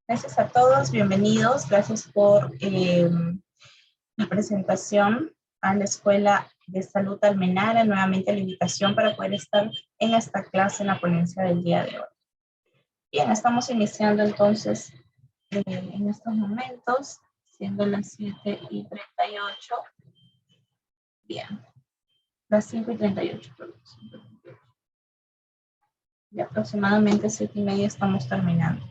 Gracias a todos, bienvenidos. Gracias por la presentación a la Escuela de Salud Almenara. Nuevamente la invitación para poder estar en esta clase, en la ponencia del día de hoy. Bien, estamos iniciando entonces en estos momentos, siendo las 7:38. Bien, las 5:38, perdón. Y aproximadamente 7:30 estamos terminando.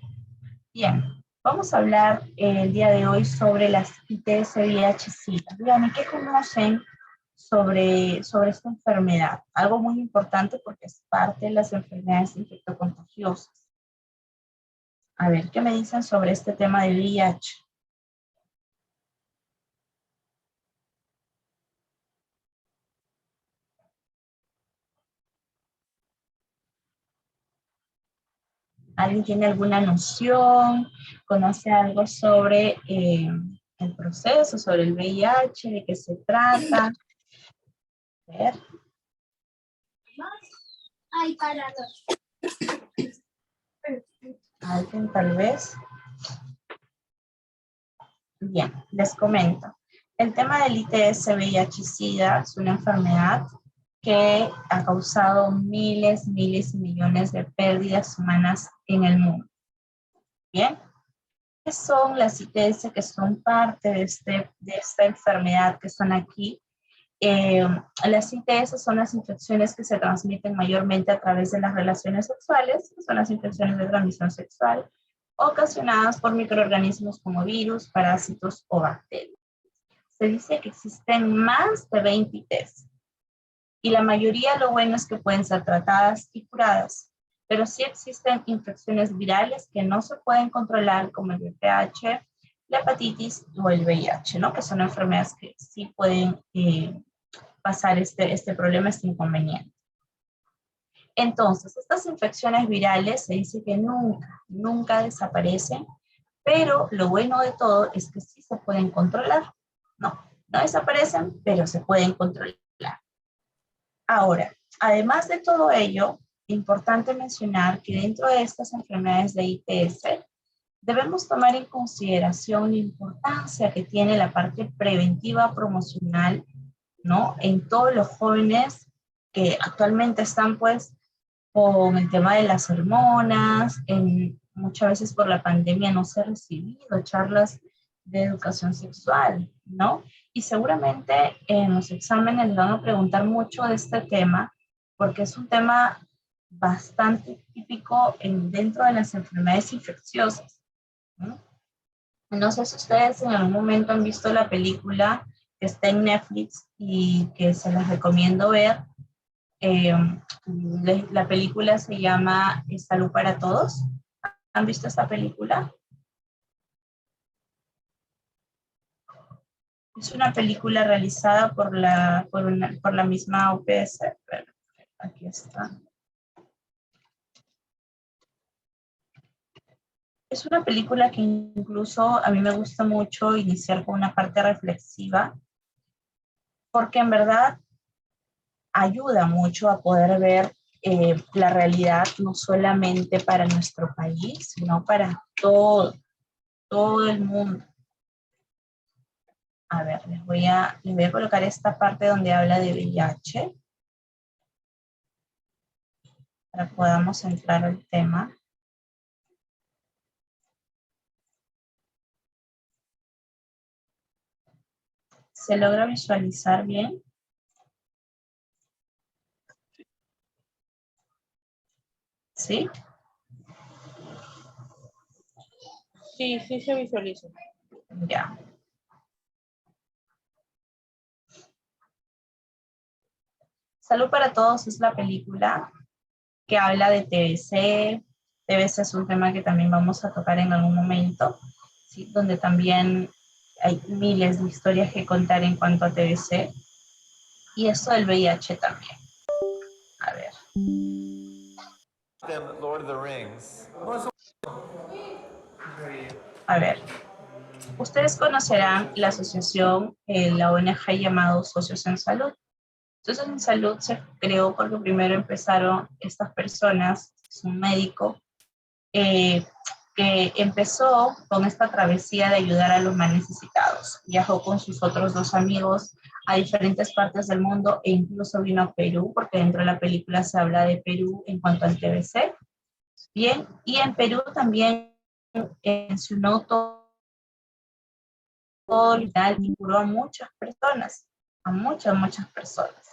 Bien, vamos a hablar el día de hoy sobre las ITS VIH-Sida. Díganme, ¿qué conocen sobre esta enfermedad? Algo muy importante porque es parte de las enfermedades infectocontagiosas. A ver, ¿qué me dicen sobre este tema de VIH? ¿Alguien tiene alguna noción? ¿Conoce algo sobre el proceso, sobre el VIH, de qué se trata? A ver. Ay, para dos. ¿Alguien tal vez? Bien, les comento. El tema del ITS VIH-Sida es una enfermedad que ha causado miles y millones de pérdidas humanas en el mundo. Bien, ¿qué son las ITS que son parte de esta enfermedad que están aquí? Las ITS son las infecciones que se transmiten mayormente a través de las relaciones sexuales, que son las infecciones de transmisión sexual, ocasionadas por microorganismos como virus, parásitos o bacterias. Se dice que existen más de 20 ITS. Y la mayoría, lo bueno es que pueden ser tratadas y curadas, pero sí existen infecciones virales que no se pueden controlar, como el VPH, la hepatitis o el VIH, ¿no? Que son enfermedades que sí pueden pasar este problema, este inconveniente. Entonces, estas infecciones virales se dice que nunca desaparecen, pero lo bueno de todo es que sí se pueden controlar. No desaparecen, pero se pueden controlar. Ahora, además de todo ello, importante mencionar que dentro de estas enfermedades de ITS, debemos tomar en consideración la importancia que tiene la parte preventiva promocional, ¿no? En todos los jóvenes que actualmente están, pues, con el tema de las hormonas, muchas veces por la pandemia no se han recibido charlas de educación sexual, ¿no? Y seguramente en los exámenes les van a preguntar mucho de este tema, porque es un tema bastante típico dentro de las enfermedades infecciosas, ¿no? No sé si ustedes en algún momento han visto la película que está en Netflix y que se las recomiendo ver. La película se llama Salud para Todos. ¿Han visto esta película? Es una película realizada por la misma OPS. Aquí está. Es una película que incluso a mí me gusta mucho iniciar con una parte reflexiva, porque en verdad ayuda mucho a poder ver la realidad no solamente para nuestro país, sino para todo el mundo. A ver, les voy a colocar esta parte donde habla de VIH para que podamos entrar al tema. ¿Se logra visualizar bien? ¿Sí? Sí, sí se visualiza. Ya. Salud para Todos es la película que habla de TBC. TBC es un tema que también vamos a tocar en algún momento, ¿sí? Donde también hay miles de historias que contar en cuanto a TBC. Y esto del VIH también. A ver. Lord of the Rings. A ver. Ustedes conocerán la asociación, la ONG llamado Socios en Salud. Socios en Salud se creó porque primero empezaron estas personas, es un médico, que empezó con esta travesía de ayudar a los más necesitados. Viajó con sus otros 2 amigos a diferentes partes del mundo e incluso vino a Perú, porque dentro de la película se habla de Perú en cuanto al TBC. Bien, y en Perú también mencionó todo literal y curó a muchas personas, a muchas personas.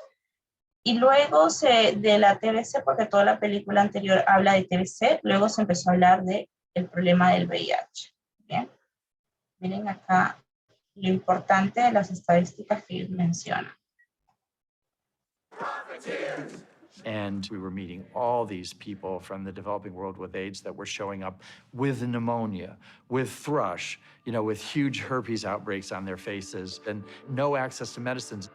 Y luego de la TBC, porque toda la película anterior habla de TBC, luego se empezó a hablar de el problema del VIH. Bien, miren acá lo importante de las estadísticas que menciona. And we were meeting all these people from the developing world with AIDS that were showing up with pneumonia, with thrush, you know, with huge herpes outbreaks on their faces and no access to medicines.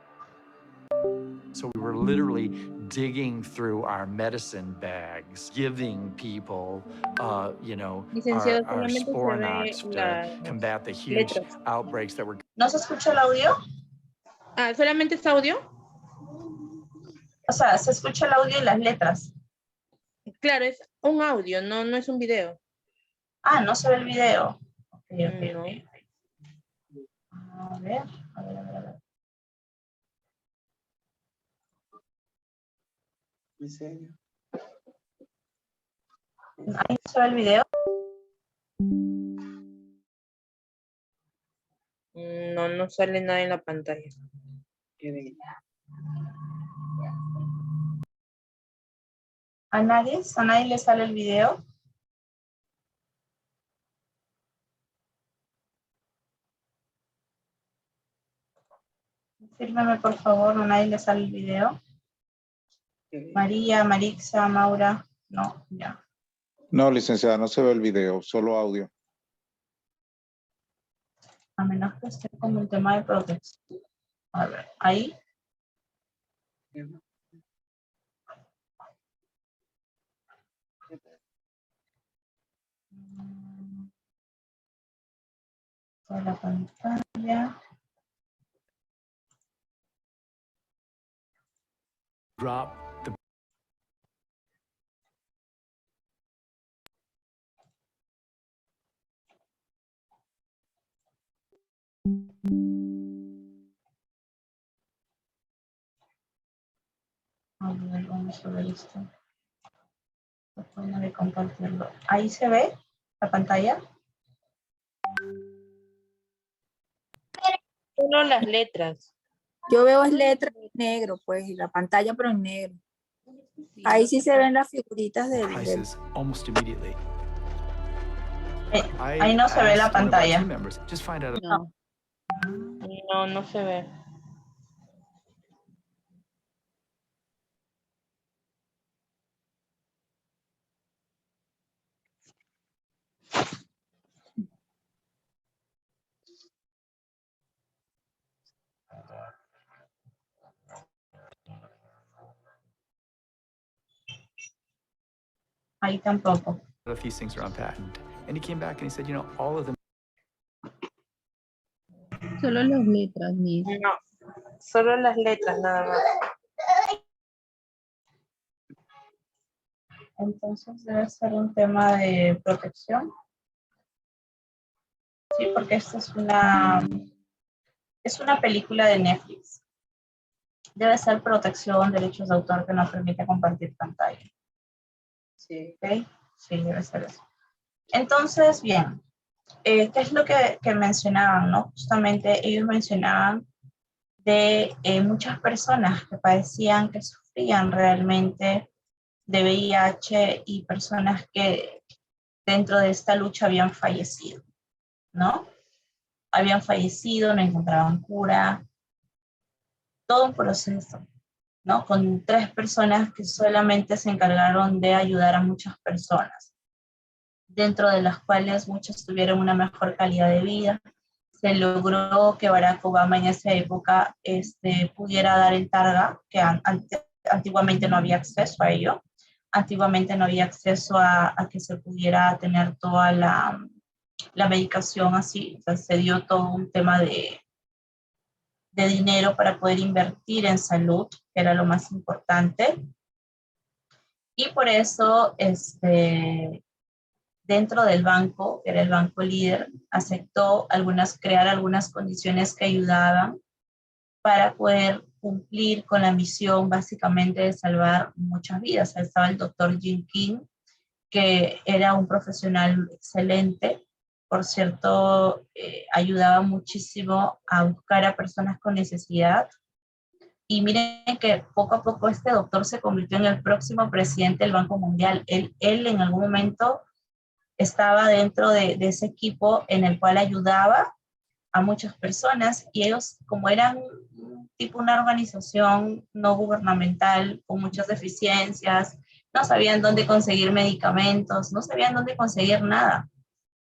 So we were literally digging through our medicine bags, giving people, you know, Licenciado, our solamente se ve Sporanox to las combat the huge letras. outbreaks that were. ¿No se escucha el audio? Ah, ¿solamente es audio? O sea, se escucha el audio y las letras. Claro, es un audio, no, no es un video. Ah, no se ve el video. Ok. No. A ver. ¿En serio? Ahí no se ve el video. No, no sale nada en la pantalla. Qué bella. ¿A nadie le sale el video? Fírmeme, por favor, a nadie le sale el video. Qué bella. María, Marixa, Maura. No, ya. No, licenciada, no se ve el video, solo audio. A menos que esté con el tema de protección. A ver, ahí. Toda la pantalla. Drop the. A ver, vamos a ver esto. Déjame compartirlo. Ahí se ve la pantalla. Solo las letras. Yo veo es letra en negro, pues, y la pantalla, pero en negro. Ahí sí se ven las figuritas del... Prices almost immediately. Ahí no se ve la asked one of our pantalla. team members, just find out. No. No, no se ve. Ahí tampoco. If these things are on patent. And he came back and he said, you know, all of them. Solo las letras, Miss. No, solo las letras nada más. Entonces debe ser un tema de protección. Sí, porque esta es una película de Netflix. Debe ser protección, derechos de autor que no permite compartir pantalla. Sí. ¿Ok? Sí, debe ser eso. Entonces, bien, ¿qué es lo que mencionaban, no? Justamente ellos mencionaban de muchas personas que padecían, que sufrían realmente de VIH y personas que dentro de esta lucha habían fallecido, ¿no? Habían fallecido, no encontraban cura, todo un proceso, ¿no? Con 3 personas que solamente se encargaron de ayudar a muchas personas, dentro de las cuales muchos tuvieron una mejor calidad de vida. Se logró que Barack Obama en esa época pudiera dar el Targa, que antiguamente no había acceso a ello. Antiguamente no había acceso a que se pudiera tener toda la medicación así. O sea, se dio todo un tema de dinero para poder invertir en salud, que era lo más importante. Y por eso dentro del banco, que era el banco líder, aceptó crear algunas condiciones que ayudaban para poder cumplir con la misión básicamente de salvar muchas vidas. Ahí estaba el doctor Jim King, que era un profesional excelente. Por cierto, ayudaba muchísimo a buscar a personas con necesidad. Y miren que poco a poco este doctor se convirtió en el próximo presidente del Banco Mundial. Él en algún momento estaba dentro de ese equipo en el cual ayudaba a muchas personas, y ellos, como eran tipo una organización no gubernamental con muchas deficiencias, no sabían dónde conseguir medicamentos, no sabían dónde conseguir nada.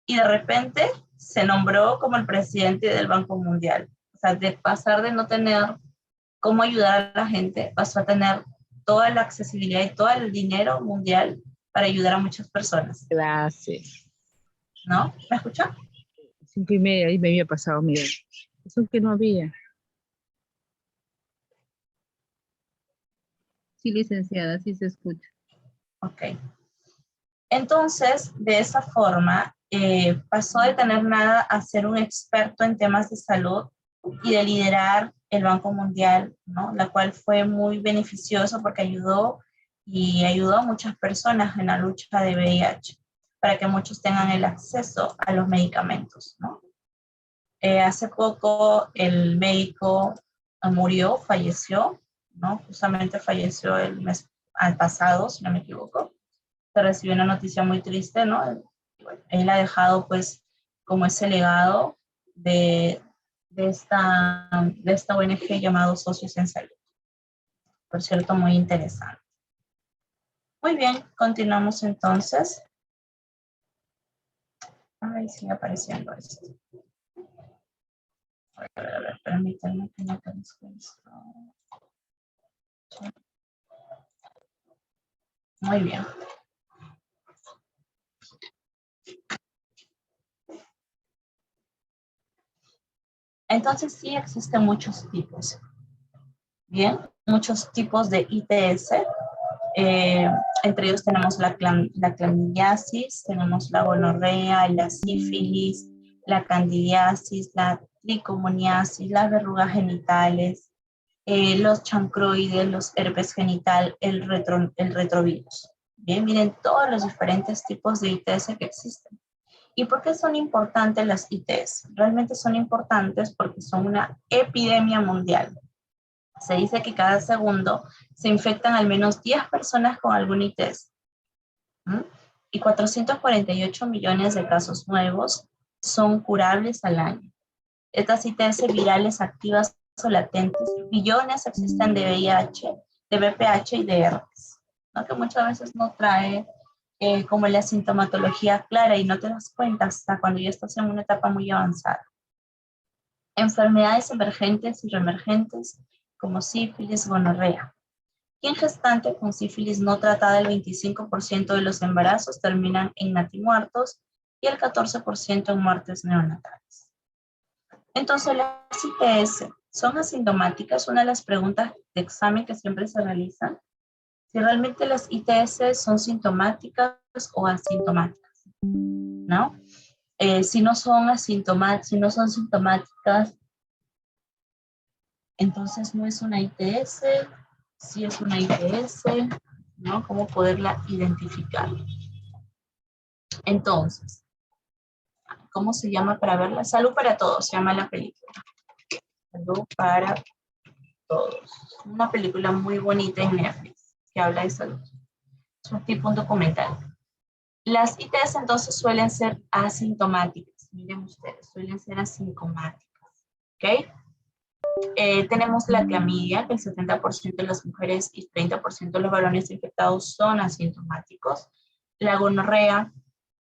Y de repente se nombró como el presidente del Banco Mundial. O sea, de pasar de no tener cómo ayudar a la gente, pasó a tener toda la accesibilidad y todo el dinero mundial para ayudar a muchas personas. Gracias. ¿No? ¿Me escuchan? 5:30, ahí me había pasado, mira. Eso que no había. Sí, licenciada, sí se escucha. Ok. Entonces, de esa forma, pasó de tener nada a ser un experto en temas de salud y de liderar el Banco Mundial, ¿no? La cual fue muy beneficioso porque ayudó a muchas personas en la lucha de VIH, para que muchos tengan el acceso a los medicamentos, ¿no? Hace poco el médico falleció, ¿no? Justamente falleció el mes pasado, si no me equivoco. Se recibió una noticia muy triste, ¿no? Él ha dejado, pues, como ese legado de esta ONG llamado Socios en Salud. Por cierto, muy interesante. Muy bien, continuamos entonces. Ay, sigue apareciendo esto. A ver, permítanme que no aparezca esto. Muy bien. Entonces sí existen muchos tipos. Bien, muchos tipos de ITS. Entre ellos tenemos la clamidiasis, tenemos la gonorrea, la sífilis, la candidiasis, la tricomoniasis, las verrugas genitales, los chancroides, los herpes genital, el retrovirus. Bien, miren todos los diferentes tipos de ITS que existen. ¿Y por qué son importantes las ITS? Realmente son importantes porque son una epidemia mundial. Se dice que cada segundo se infectan al menos 10 personas con algún ITS. Y 448 millones de casos nuevos son curables al año. Estas ITS virales activas o latentes, billones existen de VIH, de VPH y de herpes, ¿no? Que muchas veces no trae como la sintomatología clara y no te das cuenta hasta cuando ya estás en una etapa muy avanzada. Enfermedades emergentes y reemergentes como sífilis, gonorrea. Y en gestante con sífilis no tratada, el 25% de los embarazos terminan en natimuertos y el 14% en muertes neonatales. Entonces, las ITS son asintomáticas. Una de las preguntas de examen que siempre se realizan, si realmente las ITS son sintomáticas o asintomáticas, ¿no? Si no son sintomáticas, entonces no es una ITS. Si es una ITS, ¿no? ¿Cómo poderla identificar? Entonces, ¿cómo se llama para verla? Salud para Todos, se llama la película. Salud para Todos. Una película muy bonita en Netflix que habla de salud. Es un tipo un documental. Las ITS entonces suelen ser asintomáticas. Miren ustedes, suelen ser asintomáticas. ¿Ok? Tenemos la clamidia, que el 70% de las mujeres y 30% de los varones infectados son asintomáticos. La gonorrea,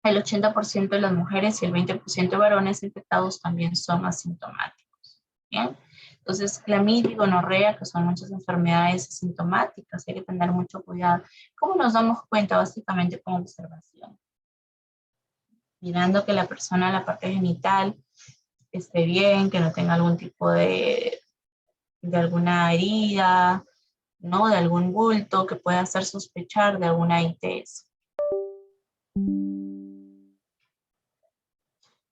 el 80% de las mujeres y el 20% de varones infectados también son asintomáticos. ¿Bien? Entonces, clamidia y gonorrea, que son muchas enfermedades asintomáticas, hay que tener mucho cuidado. ¿Cómo nos damos cuenta? Básicamente con observación. Mirando que la persona, la parte genital, esté bien, que no tenga algún tipo de alguna herida, ¿no? De algún bulto que pueda hacer sospechar de alguna ITS.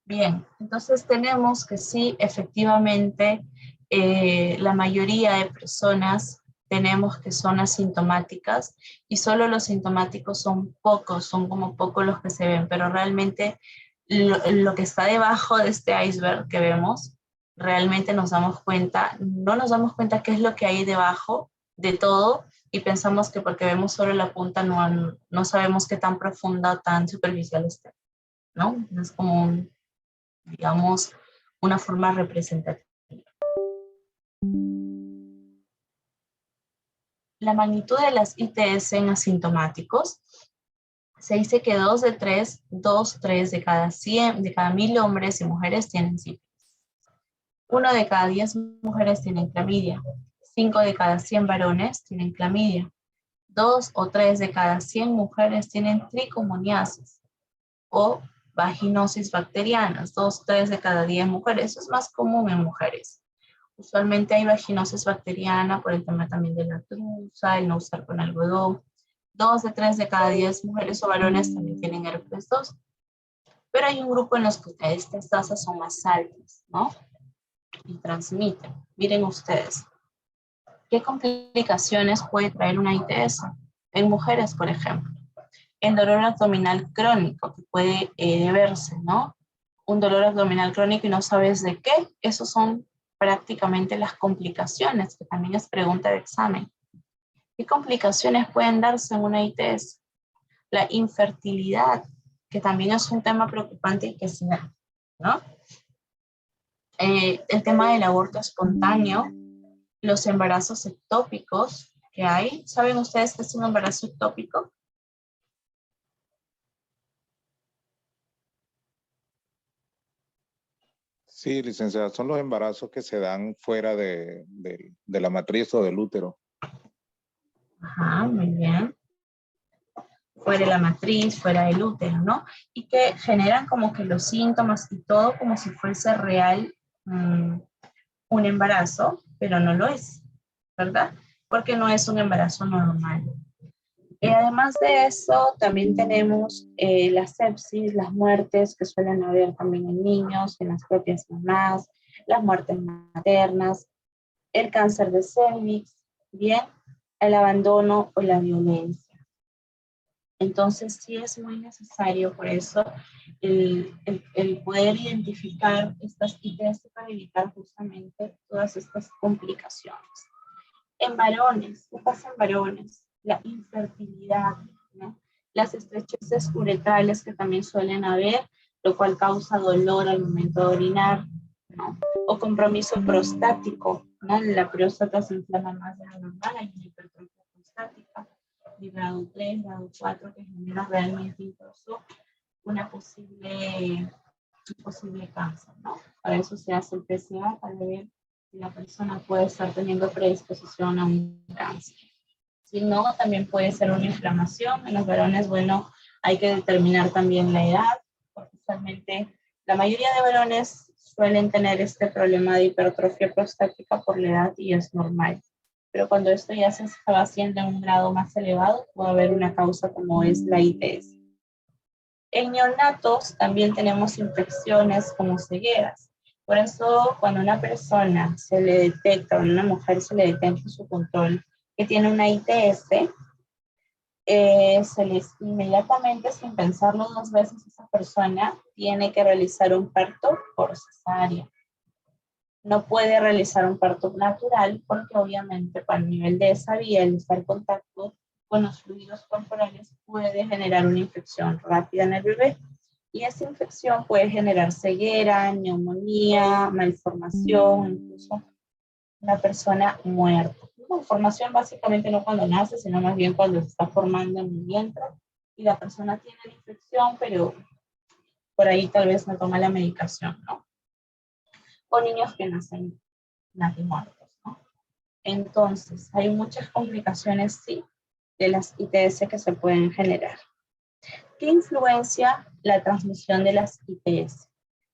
Bien, entonces tenemos que sí, efectivamente, la mayoría de personas tenemos que son asintomáticas y solo los sintomáticos son pocos, son como pocos los que se ven, pero realmente lo que está debajo de este iceberg que vemos, realmente nos damos cuenta, no nos damos cuenta qué es lo que hay debajo de todo y pensamos que porque vemos solo la punta no sabemos qué tan profunda o tan superficial está, ¿no? Es como digamos, una forma representativa. La magnitud de las ITS en asintomáticos, se dice que 2 de 3 de cada 100, de cada 1000 hombres y mujeres tienen sífilis. 1 de cada 10 mujeres tienen clamidia. 5 de cada 100 varones tienen clamidia. 2 o 3 de cada 100 mujeres tienen tricomoniasis o vaginosis bacterianas. 2 o 3 de cada 10 mujeres. Eso es más común en mujeres. Usualmente hay vaginosis bacteriana por el tema también de la trusa, el no usar con algodón. 2 de 3 de cada 10 mujeres o varones también tienen herpes 2. Pero hay un grupo en los que estas tasas son más altas, ¿no? Y transmiten. Miren ustedes. ¿Qué complicaciones puede traer una ITS? En mujeres, por ejemplo. El dolor abdominal crónico, que puede deberse, ¿no? Un dolor abdominal crónico y no sabes de qué. Esos son prácticamente las complicaciones, que también es pregunta de examen. ¿Qué complicaciones pueden darse en una ITS? La infertilidad, que también es un tema preocupante y que se da, ¿no? El tema del aborto espontáneo, los embarazos ectópicos que hay. ¿Saben ustedes qué es un embarazo ectópico? Sí, licenciada, son los embarazos que se dan fuera de la matriz o del útero. Ajá, muy bien. Fuera de la matriz, fuera del útero, ¿no? Y que generan como que los síntomas y todo como si fuese real un embarazo, pero no lo es, ¿verdad? Porque no es un embarazo normal. Además de eso, también tenemos la sepsis, las muertes que suelen haber también en niños, en las propias mamás, las muertes maternas, el cáncer de cervix, bien, el abandono o la violencia. Entonces sí es muy necesario por eso el poder identificar estas ITS para evitar justamente todas estas complicaciones. En varones, ¿qué pasa en varones? La infertilidad, ¿no? Las estrecheces uretrales que también suelen haber, lo cual causa dolor al momento de orinar, ¿no? O compromiso prostático, ¿no? La próstata se inflama más de lo normal, hay una hipertrofia prostática, de grado 3, grado 4, que genera realmente incluso un posible cáncer, ¿no? Para eso se hace el PSA, para ver si la persona puede estar teniendo predisposición a un cáncer. Si no, también puede ser una inflamación. En los varones, bueno, hay que determinar también la edad, porque usualmente la mayoría de varones suelen tener este problema de hipertrofia prostática por la edad y es normal. Pero cuando esto ya se estaba haciendo en un grado más elevado, puede haber una causa como es la ITS. En neonatos también tenemos infecciones como cegueras. Por eso, cuando una persona se le detecta, o a una mujer se le detecta en su control que tiene una ITS, se les inmediatamente, sin pensarlo dos veces, esa persona tiene que realizar un parto por cesárea. No puede realizar un parto natural porque obviamente para el nivel de esa vía, el estar en contacto con los fluidos corporales puede generar una infección rápida en el bebé. Y esa infección puede generar ceguera, neumonía, malformación, incluso una persona muerta. Malformación básicamente no cuando nace, sino más bien cuando se está formando en el vientre y la persona tiene la infección, pero por ahí tal vez no toma la medicación, ¿no? O niños que nacen muertos, ¿no? Entonces, hay muchas complicaciones, sí, de las ITS que se pueden generar. ¿Qué influencia la transmisión de las ITS?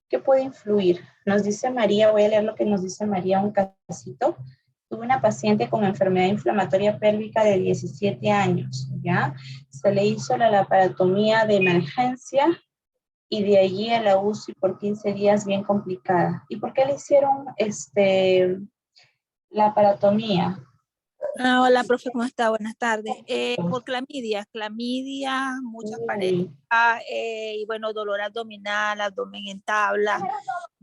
¿Qué puede influir? Nos dice María, voy a leer lo que nos dice María, un casito. Tuve una paciente con enfermedad inflamatoria pélvica de 17 años, ¿ya? Se le hizo la laparotomía de emergencia y de allí a la UCI por 15 días bien complicada. ¿Y por qué le hicieron la aparatomía? Ah, hola, profe, ¿cómo está? Buenas tardes. Por clamidia, muchas parejas, Uy, y bueno, dolor abdominal, abdomen en tabla.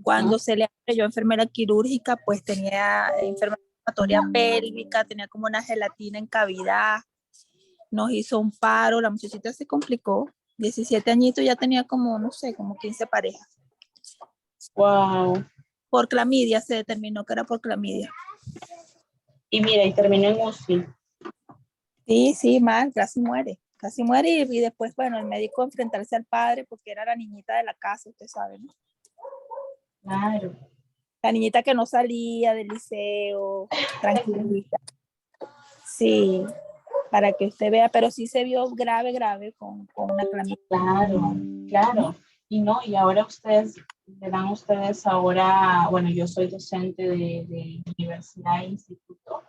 Cuando se le abre, yo enfermera quirúrgica, pues tenía enfermedad inflamatoria pélvica, tenía como una gelatina en cavidad, nos hizo un paro, la muchachita se complicó, 17 añitos, ya tenía como, no sé, como 15 parejas. wow. Por clamidia, se determinó que era por clamidia. Y mira, y terminó en UCI. Sí, sí, mal, casi muere y después, bueno, el médico enfrentarse al padre porque era la niñita de la casa, usted sabe, ¿no? Claro. La niñita que no salía del liceo, tranquilita. Sí, para que usted vea, pero sí se vio grave, grave con una clamidia. Claro, claro. Y no, y ahora ustedes, le dan ustedes ahora, bueno, yo soy docente de universidad e instituto.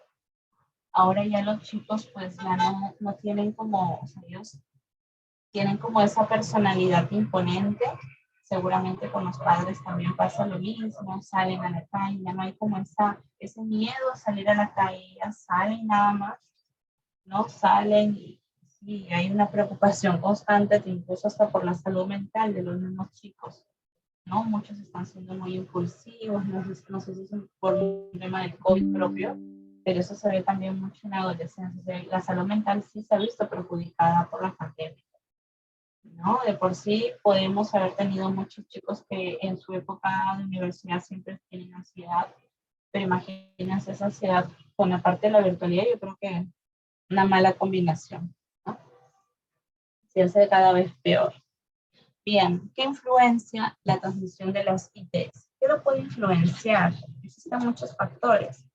Ahora ya los chicos pues ya no tienen como, o sea, ellos tienen como esa personalidad imponente. Seguramente con los padres también pasa lo mismo, salen a la calle, ya no hay como ese miedo a salir a la calle, ya salen nada más, ¿no? Salen y sí, hay una preocupación constante, incluso hasta por la salud mental de los mismos chicos, ¿no? Muchos están siendo muy impulsivos, no sé si es por un tema del COVID propio, pero eso se ve también mucho en la adolescencia. La salud mental sí se ha visto perjudicada por la pandemia, ¿no? De por sí podemos haber tenido muchos chicos que en su época de universidad siempre tienen ansiedad, pero imagínense esa ansiedad con la parte de la virtualidad, yo creo que una mala combinación, ¿no? Se hace cada vez peor. Bien, ¿qué influencia la transmisión de las ITs? ¿Qué lo puede influenciar? Existen muchos factores,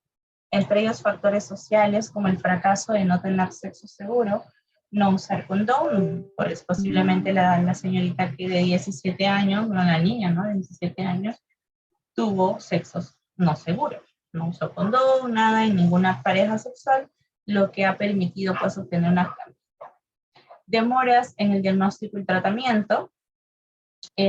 entre ellos factores sociales como el fracaso de no tener sexo seguro, no usar condón, pues posiblemente la señorita que de 17 años, bueno, la niña, ¿no? De 17 años, tuvo sexos no seguros, no usó condón, nada en ninguna pareja sexual, lo que ha permitido pues obtener una demoras en el diagnóstico y tratamiento,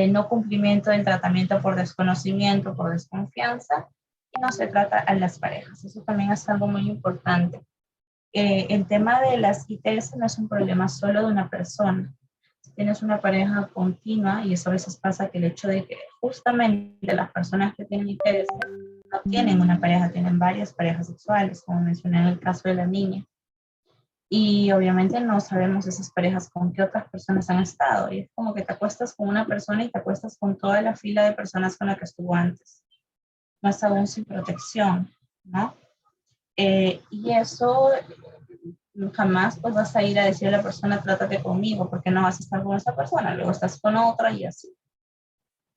no cumplimiento del tratamiento por desconocimiento, por desconfianza, y no se trata a las parejas. Eso también es algo muy importante. El tema de las ITS no es un problema solo de una persona. Si tienes una pareja continua, y eso a veces pasa que el hecho de que justamente las personas que tienen ITS no tienen una pareja, tienen varias parejas sexuales, como mencioné en el caso de la niña. Y obviamente no sabemos esas parejas con qué otras personas han estado. Y es como que te acuestas con una persona y te acuestas con toda la fila de personas con la que estuvo antes. Más aún sin protección, ¿no? Y eso jamás pues vas a ir a decirle a la persona, trátate conmigo, porque no vas a estar con esa persona, luego estás con otra y así.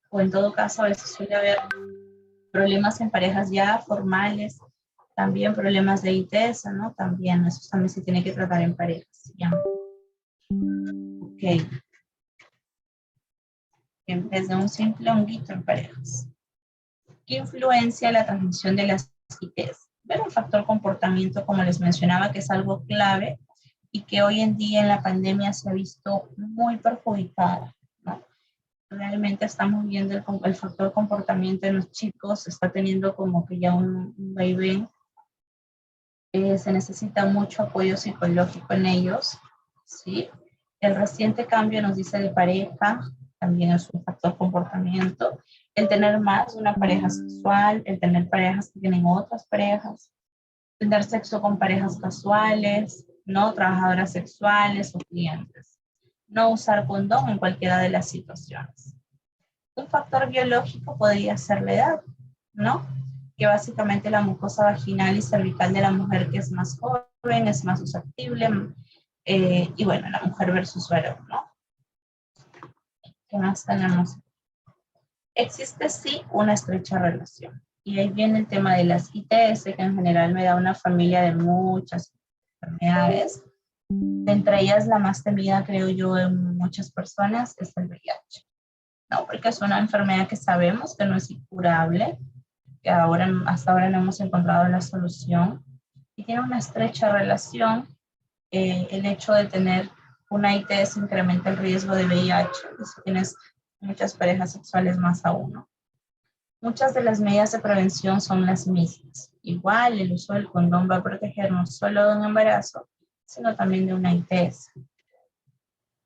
O en todo caso, a veces suele haber problemas en parejas ya formales, también problemas de ITS, ¿no? También, eso también se tiene que tratar en parejas. ¿Ya? Ok. En vez de un simple honguito en parejas. ¿Qué influencia la transmisión de las ITS? Ver el factor comportamiento, como les mencionaba, que es algo clave y que hoy en día en la pandemia se ha visto muy perjudicada, ¿no? Realmente estamos viendo el factor comportamiento en los chicos, está teniendo como que ya un vaivén. Se necesita mucho apoyo psicológico en ellos, ¿sí? El reciente cambio nos dice de pareja, también es un factor comportamiento. El tener más de una pareja sexual, el tener parejas que tienen otras parejas, tener sexo con parejas casuales, no trabajadoras sexuales o clientes. No usar condón en cualquiera de las situaciones. Un factor biológico podría ser la edad, ¿no? Que básicamente la mucosa vaginal y cervical de la mujer que es más joven, es más susceptible, y bueno, la mujer versus varón, ¿no? ¿Qué más tenemos? Existe sí una estrecha relación. Y ahí viene el tema de las ITS, que en general me da una familia de muchas enfermedades. Entre ellas la más temida, creo yo, en muchas personas es el VIH. No, porque es una enfermedad que sabemos que no es incurable, que hasta ahora no hemos encontrado la solución, y tiene una estrecha relación. El hecho de tener una ITS incrementa el riesgo de VIH. Si tienes muchas parejas sexuales más aún, ¿no? Muchas de las medidas de prevención son las mismas. Igual, el uso del condón va a proteger no solo de un embarazo, sino también de una ITS.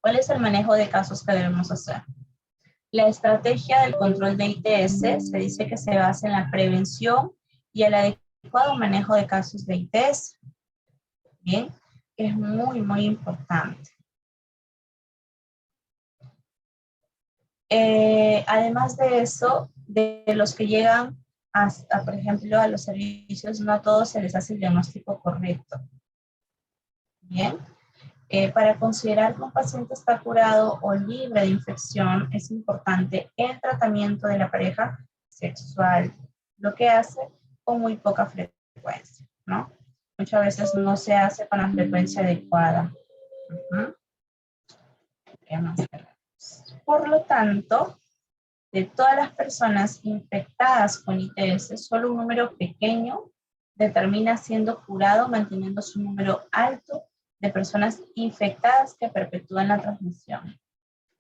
¿Cuál es el manejo de casos que debemos hacer? La estrategia del control de ITS se dice que se basa en la prevención y el adecuado manejo de casos de ITS. Bien, es muy, muy importante. Además de eso, de los que llegan por ejemplo, a los servicios, no a todos se les hace el diagnóstico correcto. Bien. Para considerar que un paciente está curado o libre de infección, es importante el tratamiento de la pareja sexual, lo que hace con muy poca frecuencia, ¿no? Muchas veces no se hace con la frecuencia adecuada. Por lo tanto, de todas las personas infectadas con ITS, solo un número pequeño determina siendo curado, manteniendo su número alto de personas infectadas que perpetúan la transmisión.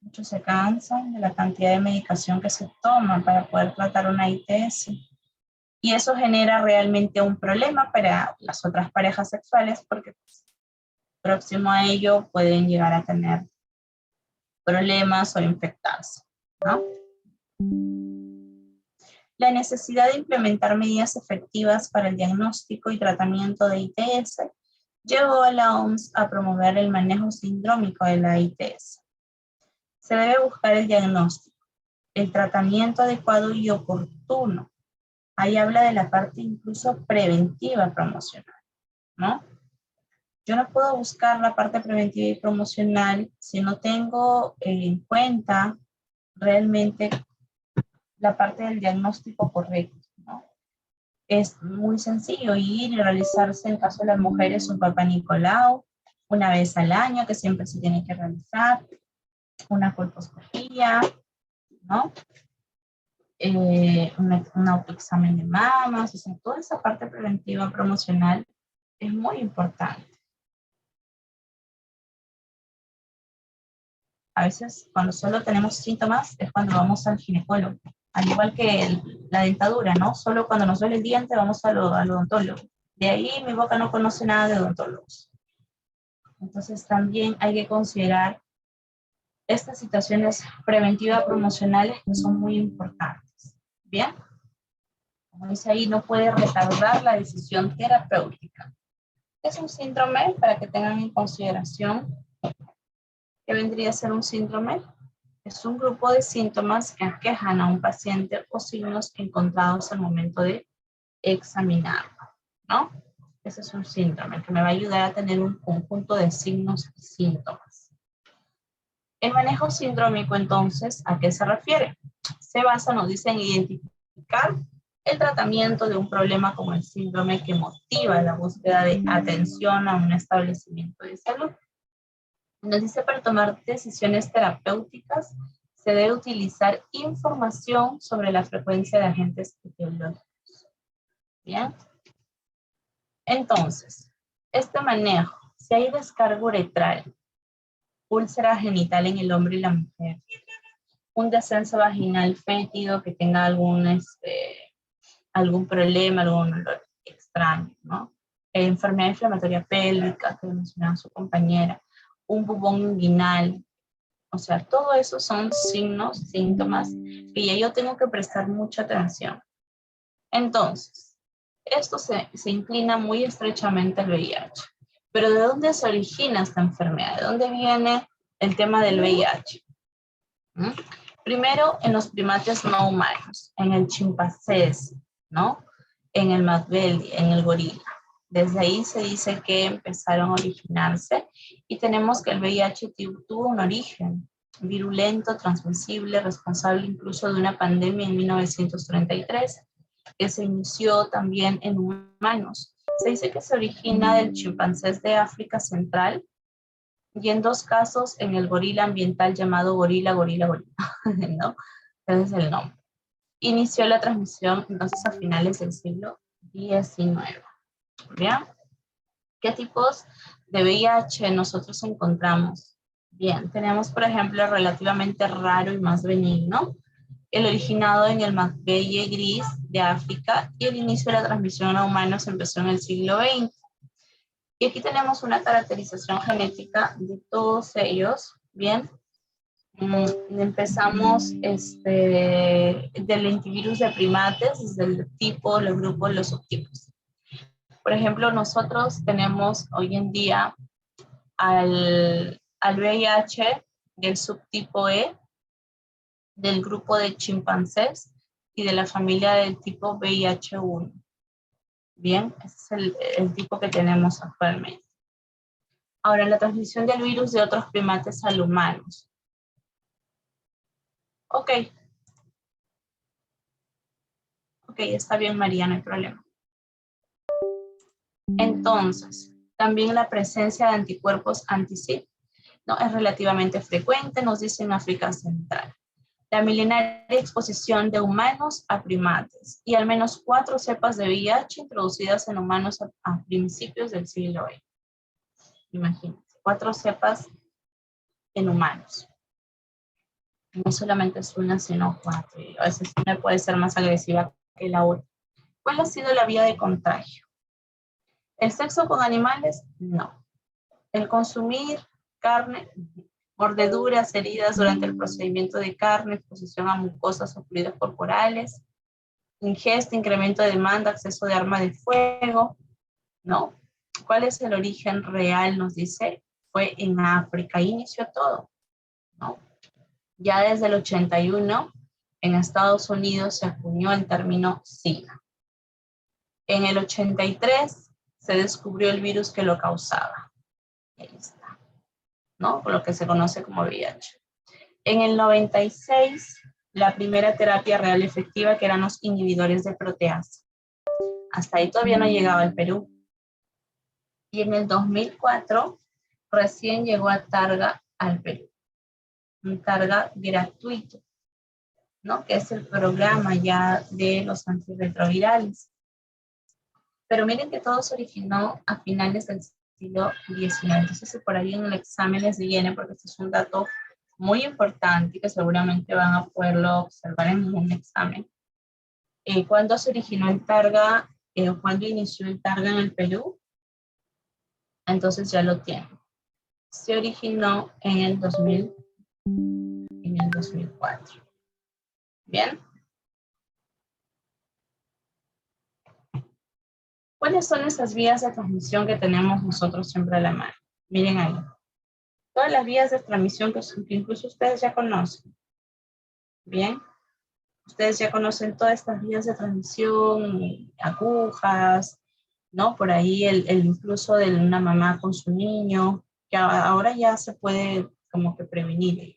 Muchos se cansan de la cantidad de medicación que se toma para poder tratar una ITS. Y eso genera realmente un problema para las otras parejas sexuales porque pues, próximo a ello pueden llegar a tener problemas o infectarse, ¿no? La necesidad de implementar medidas efectivas para el diagnóstico y tratamiento de ITS llevó a la OMS a promover el manejo sindrómico de la ITS. Se debe buscar el diagnóstico, el tratamiento adecuado y oportuno. Ahí habla de la parte incluso preventiva promocional, ¿no? Yo no puedo buscar la parte preventiva y promocional si no tengo en cuenta realmente la parte del diagnóstico correcto, ¿no? Es muy sencillo ir y realizarse en caso de las mujeres un Papá Nicolau una vez al año, que siempre se tiene que realizar, una colposcopía, ¿no? Un autoexamen de mamas, o sea, toda esa parte preventiva promocional es muy importante. A veces cuando solo tenemos síntomas es cuando vamos al ginecólogo, al igual que la dentadura, ¿no? Solo cuando nos duele el diente vamos al odontólogo. De ahí mi boca no conoce nada de odontólogos. Entonces también hay que considerar estas situaciones preventivas promocionales que son muy importantes. ¿Bien? Como dice ahí, no puede retardar la decisión terapéutica. Es un síndrome, para que tengan en consideración, ¿qué vendría a ser un síndrome? Es un grupo de síntomas que aquejan a un paciente o signos encontrados al momento de examinarlo, ¿no? Ese es un síndrome que me va a ayudar a tener un conjunto de signos y síntomas. El manejo sindrómico, entonces, ¿a qué se refiere? Se basa, nos dice, en identificar el tratamiento de un problema como el síndrome que motiva la búsqueda de atención a un establecimiento de salud. Nos dice, para tomar decisiones terapéuticas, se debe utilizar información sobre la frecuencia de agentes etiológicos. ¿Bien? Entonces, este manejo, si hay descarga uretral, úlcera genital en el hombre y la mujer, un descenso vaginal fétido que tenga algún problema, algún olor extraño, ¿no? Enfermedad inflamatoria pélvica, que mencionaba su compañera, un bubón inguinal, o sea, todo eso son signos, síntomas, que ya yo tengo que prestar mucha atención. Entonces, esto se inclina muy estrechamente al VIH. Pero ¿de dónde se origina esta enfermedad? ¿De dónde viene el tema del VIH? Primero, en los primates no humanos, en el chimpancés, ¿no? En el magpie, en el gorila. Desde ahí se dice que empezaron a originarse y tenemos que el VIH tuvo un origen virulento, transmisible, responsable incluso de una pandemia en 1933, que se inició también en humanos. Se dice que se origina del chimpancés de África Central y en 2 casos en el gorila ambiental llamado gorila, ¿no? Ese es el nombre. Inició la transmisión entonces a finales del siglo XIX. ¿Bien? ¿Qué tipos de VIH nosotros encontramos? Bien, tenemos por ejemplo relativamente raro y más benigno, el originado en el maguey gris de África y el inicio de la transmisión a humanos empezó en el siglo XX. Y aquí tenemos una caracterización genética de todos ellos, ¿bien? Empezamos del lentivirus de primates, desde el tipo, los grupos, los subtipos. Por ejemplo, nosotros tenemos hoy en día al VIH del subtipo E, del grupo de chimpancés y de la familia del tipo VIH1. Bien, ese es el tipo que tenemos actualmente. Ahora, la transmisión del virus de otros primates al humanos. Ok, está bien, María, no hay problema. Entonces, también la presencia de anticuerpos anti-SIV, ¿no? Es relativamente frecuente, nos dice en África Central. La milenaria exposición de humanos a primates y al menos 4 cepas de VIH introducidas en humanos a principios del siglo XX. Imagínense, 4 cepas en humanos. No solamente es una, sino 4. Y a veces una puede ser más agresiva que la otra. ¿Cuál ha sido la vía de contagio? ¿El sexo con animales? No. ¿El consumir carne? Mordeduras, heridas durante el procedimiento de carne, exposición a mucosas o fluidos corporales, ingesta, incremento de demanda, acceso de arma de fuego, ¿no? ¿Cuál es el origen real? Nos dice, fue en África, ahí inició todo, ¿no? Ya desde el 81, en Estados Unidos se acuñó el término SIDA. En el 83 se descubrió el virus que lo causaba. Ahí está, ¿no? Por lo que se conoce como VIH. En el 96, la primera terapia real efectiva, que eran los inhibidores de proteasa. Hasta ahí todavía no llegaba al Perú. Y en el 2004, recién llegó a Targa al Perú. Un Targa gratuito, ¿no? Que es el programa ya de los antirretrovirales. Pero miren que todo se originó a finales del siglo XIX. Entonces, por ahí en el examen les viene, porque este es un dato muy importante y que seguramente van a poderlo observar en un examen. ¿Cuándo se originó el Targa? ¿Cuándo inició el Targa en el Perú? Entonces ya lo tienen. Se originó en el 2004. ¿Bien? ¿Cuáles son esas vías de transmisión que tenemos nosotros siempre a la mano? Miren ahí. Todas las vías de transmisión que incluso ustedes ya conocen. Bien. Ustedes ya conocen todas estas vías de transmisión, agujas, ¿no? Por ahí el incluso de una mamá con su niño, que ahora ya se puede como que prevenir.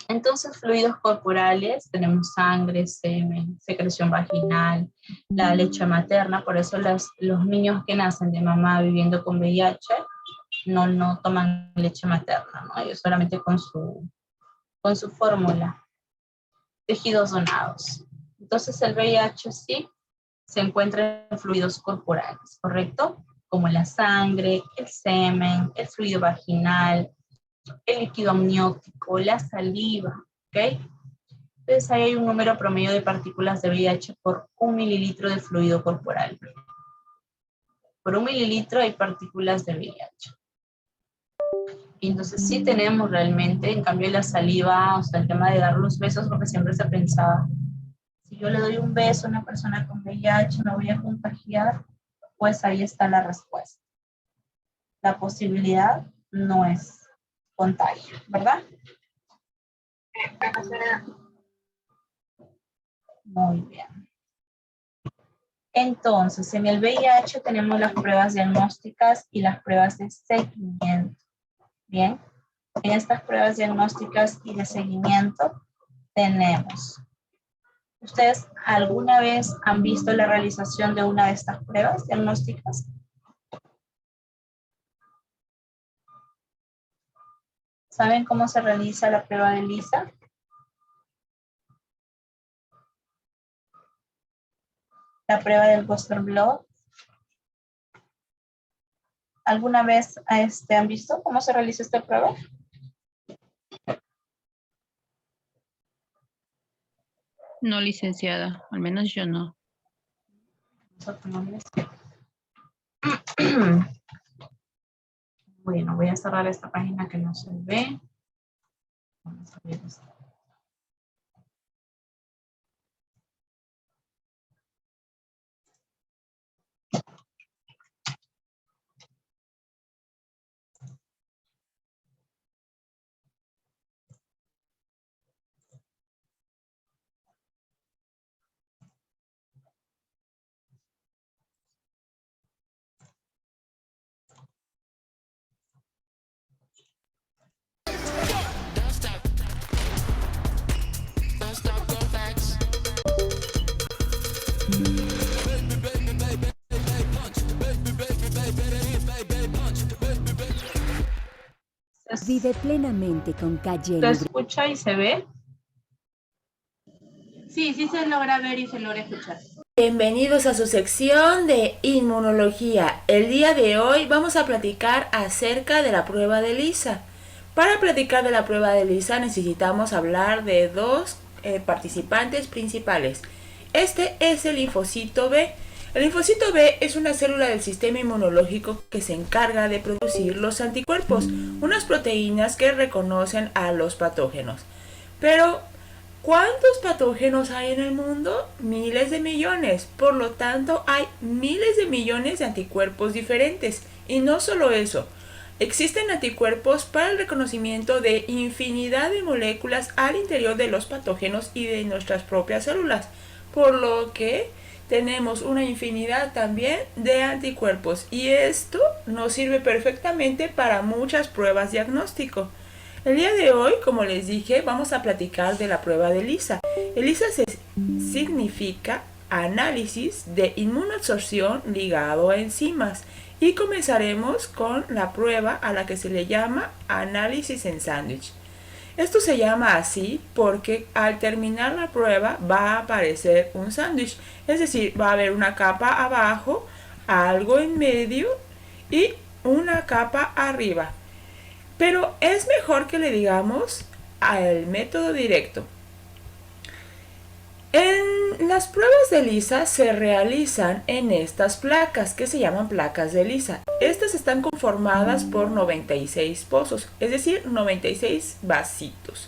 Entonces, fluidos corporales, tenemos sangre, semen, secreción vaginal, la leche materna, por eso los niños que nacen de mamá viviendo con VIH no toman leche materna, ¿no? Ellos solamente con su fórmula. Tejidos donados. Entonces, el VIH sí se encuentra en fluidos corporales, ¿correcto? Como la sangre, el semen, el fluido vaginal, el líquido amniótico, la saliva, ¿ok? Entonces ahí hay un número promedio de partículas de VIH por 1 mililitro de fluido corporal. Por 1 mililitro hay partículas de VIH. Y entonces sí tenemos realmente, en cambio la saliva, o sea, el tema de dar los besos, porque siempre se pensaba, si yo le doy un beso a una persona con VIH, ¿me voy a contagiar? Pues ahí está la respuesta. La posibilidad no es contagio, ¿verdad? Muy bien. Entonces, en el VIH tenemos las pruebas diagnósticas y las pruebas de seguimiento. Bien. En estas pruebas diagnósticas y de seguimiento tenemos. ¿Ustedes alguna vez han visto la realización de una de estas pruebas diagnósticas? ¿Saben cómo se realiza la prueba de ELISA? La prueba del Western blot. ¿Alguna vez han visto cómo se realiza esta prueba? No, licenciada, al menos yo no. Nosotros no. Bueno, voy a cerrar esta página que no se ve. Vamos a ver esto. Vive plenamente con Calle. ¿Se escucha y se ve? Sí, sí se logra ver y se logra escuchar. Bienvenidos a su sección de inmunología. El día de hoy vamos a platicar acerca de la prueba de ELISA. Para platicar de la prueba de ELISA necesitamos hablar de dos participantes principales. Este es el linfocito B. El linfocito B es una célula del sistema inmunológico que se encarga de producir los anticuerpos, unas proteínas que reconocen a los patógenos. Pero, ¿cuántos patógenos hay en el mundo? Miles de millones. Por lo tanto, hay miles de millones de anticuerpos diferentes. Y no solo eso, existen anticuerpos para el reconocimiento de infinidad de moléculas al interior de los patógenos y de nuestras propias células. Por lo que tenemos una infinidad también de anticuerpos. Y esto nos sirve perfectamente para muchas pruebas diagnóstico. El día de hoy, como les dije, vamos a platicar de la prueba de ELISA. ELISA significa análisis de inmunoabsorción ligado a enzimas. Y comenzaremos con la prueba a la que se le llama análisis en sándwich. Esto se llama así porque al terminar la prueba va a aparecer un sándwich. Es decir, va a haber una capa abajo, algo en medio y una capa arriba. Pero es mejor que le digamos al método directo. En las pruebas de ELISA se realizan en estas placas que se llaman placas de ELISA. Estas están conformadas por 96 pozos, es decir, 96 vasitos.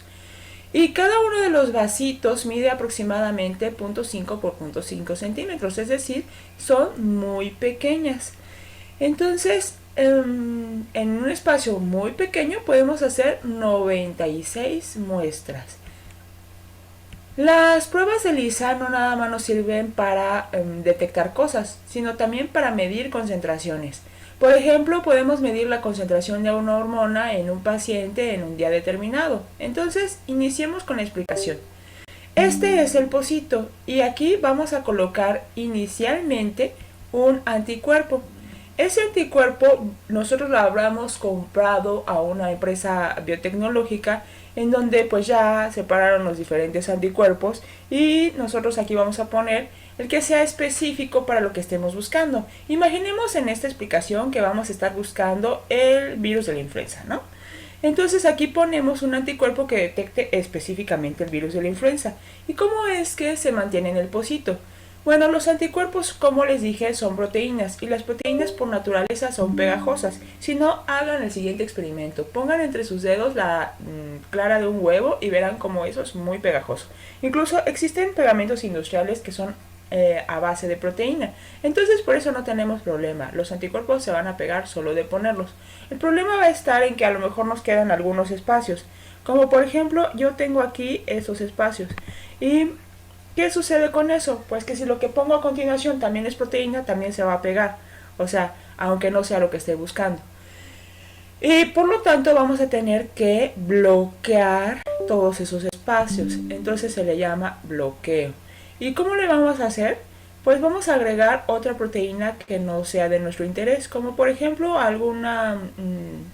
Y cada uno de los vasitos mide aproximadamente 0.5 por 0.5 centímetros, es decir, son muy pequeñas. Entonces, en un espacio muy pequeño podemos hacer 96 muestras. Las pruebas de ELISA no nada más nos sirven para detectar cosas, sino también para medir concentraciones. Por ejemplo, podemos medir la concentración de una hormona en un paciente en un día determinado. Entonces, iniciemos con la explicación. Este es el pocito y aquí vamos a colocar inicialmente un anticuerpo. Ese anticuerpo nosotros lo habremos comprado a una empresa biotecnológica en donde pues ya separaron los diferentes anticuerpos y nosotros aquí vamos a poner el que sea específico para lo que estemos buscando. Imaginemos en esta explicación que vamos a estar buscando el virus de la influenza, ¿no? Entonces aquí ponemos un anticuerpo que detecte específicamente el virus de la influenza. ¿Y cómo es que se mantiene en el pocito? Bueno, los anticuerpos, como les dije, son proteínas y las proteínas por naturaleza son pegajosas. Si no, hagan el siguiente experimento. Pongan entre sus dedos la clara de un huevo y verán cómo eso es muy pegajoso. Incluso existen pegamentos industriales que son a base de proteína. Entonces por eso no tenemos problema. Los anticuerpos se van a pegar solo de ponerlos. El problema va a estar en que a lo mejor nos quedan algunos espacios. Como por ejemplo, yo tengo aquí esos espacios. Y ¿qué sucede con eso? Pues que si lo que pongo a continuación también es proteína, también se va a pegar. O sea, aunque no sea lo que esté buscando. Y por lo tanto vamos a tener que bloquear todos esos espacios. Entonces se le llama bloqueo. ¿Y cómo le vamos a hacer? Pues vamos a agregar otra proteína que no sea de nuestro interés, como por ejemplo alguna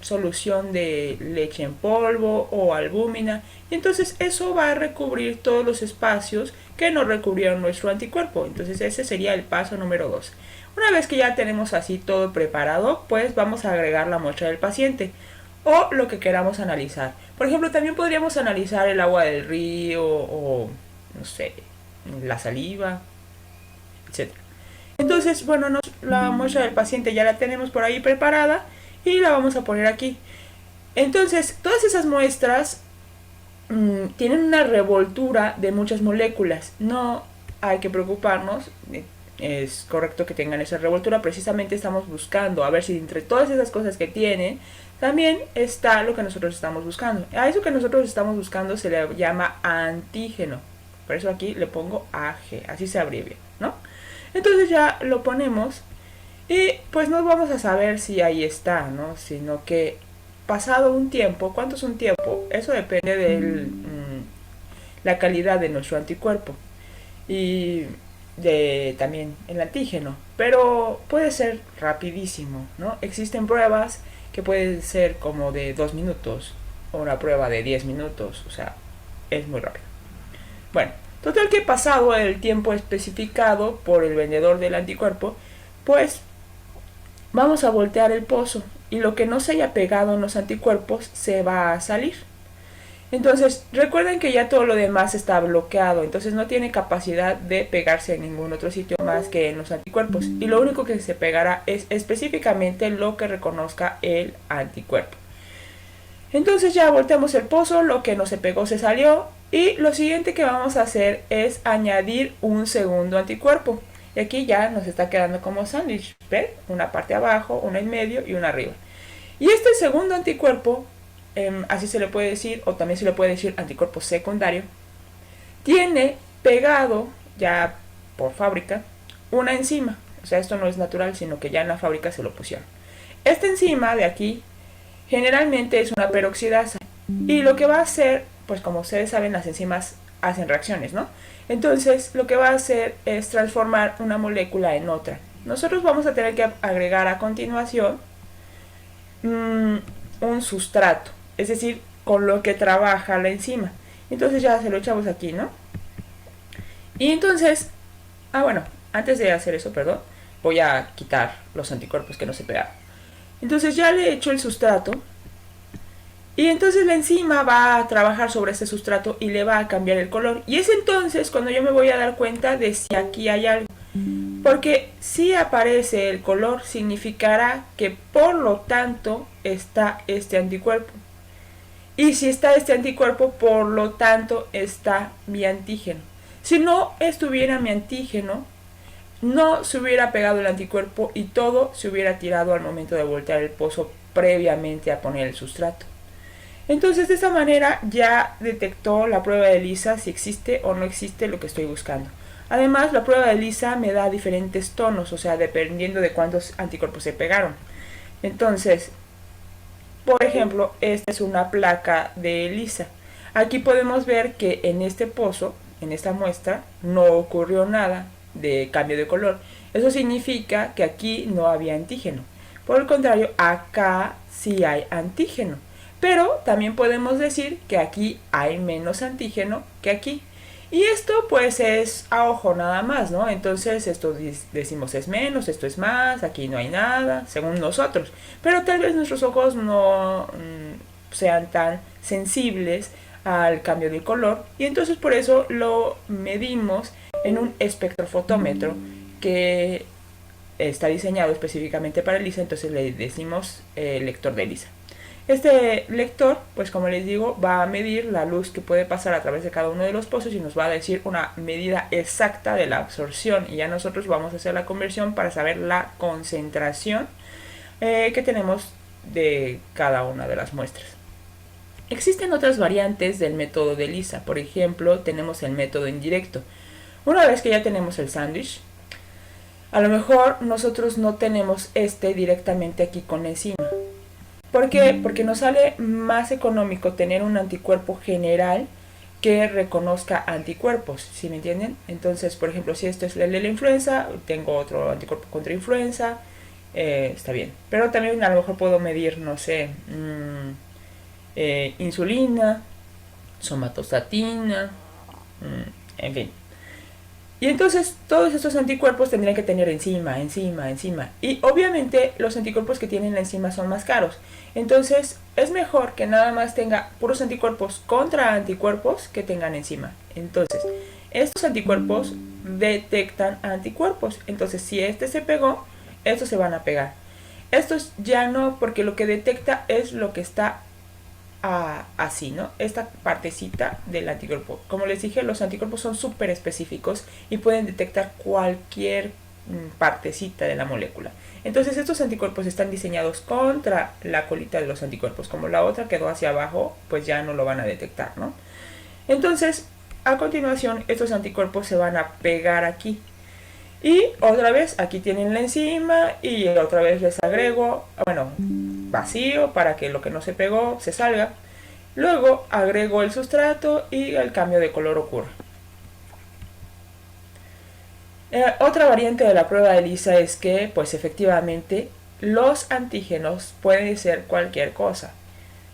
solución de leche en polvo o albúmina. Y entonces eso va a recubrir todos los espacios que no recubrieron nuestro anticuerpo. Entonces ese sería el paso número 2. Una vez que ya tenemos así todo preparado, pues vamos a agregar la muestra del paciente o lo que queramos analizar. Por ejemplo, también podríamos analizar el agua del río o, no sé, la saliva, etc. Entonces, bueno, la muestra del paciente ya la tenemos por ahí preparada y la vamos a poner aquí. Entonces, todas esas muestras tienen una revoltura de muchas moléculas. No hay que preocuparnos, es correcto que tengan esa revoltura. Precisamente estamos buscando a ver si entre todas esas cosas que tienen también está lo que nosotros estamos buscando. A eso que nosotros estamos buscando se le llama antígeno. Por eso aquí le pongo AG, así se abrevia, ¿no? Entonces ya lo ponemos y pues no vamos a saber si ahí está, ¿no? Sino que pasado un tiempo, ¿cuánto es un tiempo? Eso depende de la calidad de nuestro anticuerpo y de también el antígeno, pero puede ser rapidísimo, ¿no? Existen pruebas que pueden ser como de 2 minutos o una prueba de 10 minutos, o sea, es muy rápido. Bueno, total que pasado el tiempo especificado por el vendedor del anticuerpo, pues vamos a voltear el pozo y lo que no se haya pegado en los anticuerpos se va a salir. Entonces, recuerden que ya todo lo demás está bloqueado, entonces no tiene capacidad de pegarse en ningún otro sitio más que en los anticuerpos. Y lo único que se pegará es específicamente lo que reconozca el anticuerpo. Entonces ya volteamos el pozo, lo que no se pegó se salió. Y lo siguiente que vamos a hacer es añadir un segundo anticuerpo. Y aquí ya nos está quedando como sándwich, ¿ven? Una parte abajo, una en medio y una arriba. Y este segundo anticuerpo, así se le puede decir, o también se le puede decir anticuerpo secundario, tiene pegado ya por fábrica una enzima. O sea, esto no es natural, sino que ya en la fábrica se lo pusieron. Esta enzima de aquí generalmente es una peroxidasa. Y lo que va a hacer, pues como ustedes saben, las enzimas hacen reacciones, ¿no? Entonces, lo que va a hacer es transformar una molécula en otra. Nosotros vamos a tener que agregar a continuación un sustrato, es decir, con lo que trabaja la enzima. Entonces ya se lo echamos aquí, ¿no? Y entonces, bueno, antes de hacer eso, perdón, voy a quitar los anticuerpos que no se pegaron. Entonces ya le he hecho el sustrato. Y entonces la enzima va a trabajar sobre este sustrato y le va a cambiar el color. Y es entonces cuando yo me voy a dar cuenta de si aquí hay algo. Porque si aparece el color significará que por lo tanto está este anticuerpo. Y si está este anticuerpo, por lo tanto está mi antígeno. Si no estuviera mi antígeno, no se hubiera pegado el anticuerpo y todo se hubiera tirado al momento de voltear el pozo previamente a poner el sustrato. Entonces de esa manera ya detectó la prueba de ELISA si existe o no existe lo que estoy buscando. Además, la prueba de ELISA me da diferentes tonos, o sea, dependiendo de cuántos anticuerpos se pegaron. Entonces, por ejemplo, esta es una placa de ELISA. Aquí podemos ver que en este pozo, en esta muestra, no ocurrió nada de cambio de color. Eso significa que aquí no había antígeno. Por el contrario, acá sí hay antígeno. Pero también podemos decir que aquí hay menos antígeno que aquí. Y esto pues es a ojo nada más, ¿no? Entonces esto decimos es menos, esto es más, aquí no hay nada, según nosotros. Pero tal vez nuestros ojos no sean tan sensibles al cambio de color. Y entonces por eso lo medimos en un espectrofotómetro que está diseñado específicamente para ELISA. Entonces le decimos lector de ELISA. Este lector, pues como les digo, va a medir la luz que puede pasar a través de cada uno de los pozos y nos va a decir una medida exacta de la absorción. Y ya nosotros vamos a hacer la conversión para saber la concentración que tenemos de cada una de las muestras. Existen otras variantes del método de ELISA. Por ejemplo, tenemos el método indirecto. Una vez que ya tenemos el sándwich, a lo mejor nosotros no tenemos directamente aquí con la enzima. ¿Por qué? Porque nos sale más económico tener un anticuerpo general que reconozca anticuerpos, ¿sí me entienden? Entonces, por ejemplo, si esto es el de la influenza, tengo otro anticuerpo contra influenza, está bien. Pero también a lo mejor puedo medir, no sé, insulina, somatostatina, en fin. Y entonces todos estos anticuerpos tendrían que tener enzima. Y obviamente los anticuerpos que tienen la enzima son más caros. Entonces es mejor que nada más tenga puros anticuerpos contra anticuerpos que tengan enzima. Entonces estos anticuerpos detectan anticuerpos. Entonces si este se pegó, estos se van a pegar. Estos ya no, porque lo que detecta es lo que está así, ¿no? Esta partecita del anticuerpo. Como les dije, los anticuerpos son súper específicos y pueden detectar cualquier partecita de la molécula. Entonces estos anticuerpos están diseñados contra la colita de los anticuerpos. Como la otra quedó hacia abajo, pues ya no lo van a detectar, ¿no? Entonces, a continuación, estos anticuerpos se van a pegar aquí. Y otra vez, aquí tienen la enzima y otra vez les agrego, bueno, vacío para que lo que no se pegó se salga. Luego agrego el sustrato y el cambio de color ocurre. Otra variante de la prueba de ELISA es que, pues efectivamente, los antígenos pueden ser cualquier cosa,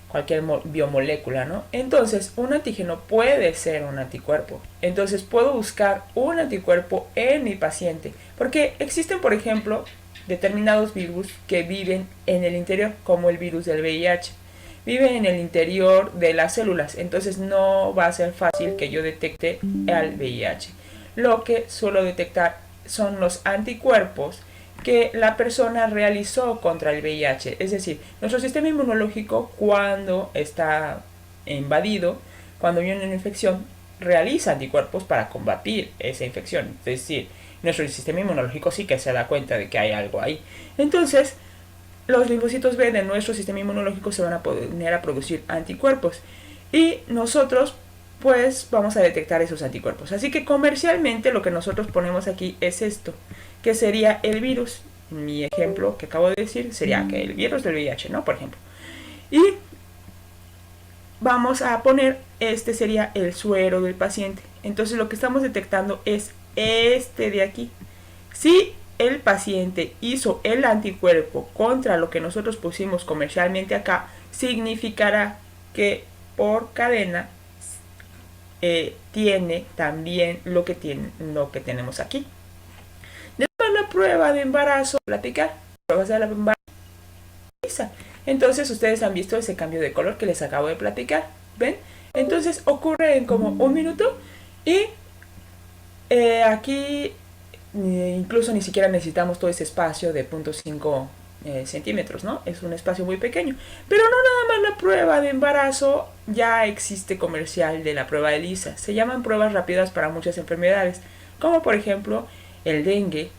cualquier biomolécula, ¿no? Entonces, un antígeno puede ser un anticuerpo. Entonces, puedo buscar un anticuerpo en mi paciente. Porque existen, por ejemplo, determinados virus que viven en el interior, como el virus del VIH. Vive en el interior de las células. Entonces, no va a ser fácil que yo detecte al VIH. Lo que suelo detectar son los anticuerpos que la persona realizó contra el VIH. Es decir, nuestro sistema inmunológico, cuando está invadido, cuando viene una infección, realiza anticuerpos para combatir esa infección. Es decir, nuestro sistema inmunológico sí que se da cuenta de que hay algo ahí. Entonces, los linfocitos B de nuestro sistema inmunológico se van a poner a producir anticuerpos. Y nosotros, pues, vamos a detectar esos anticuerpos. Así que comercialmente lo que nosotros ponemos aquí es esto, que sería el virus. Mi ejemplo que acabo de decir sería que el virus del VIH, ¿no? Por ejemplo. Y vamos a poner, este sería el suero del paciente. Entonces lo que estamos detectando es este de aquí. Si el paciente hizo el anticuerpo contra lo que nosotros pusimos comercialmente acá, significará que por cadena tiene también lo que tenemos aquí. Después la prueba de embarazo, platicar, pruebas de la embarazo. Entonces ustedes han visto ese cambio de color que les acabo de platicar, ¿ven? Entonces ocurre en como un minuto y aquí incluso ni siquiera necesitamos todo ese espacio de 0.5 centímetros, ¿no? Es un espacio muy pequeño. Pero no nada más la prueba de embarazo, ya existe comercial de la prueba de ELISA. Se llaman pruebas rápidas para muchas enfermedades, como por ejemplo el dengue.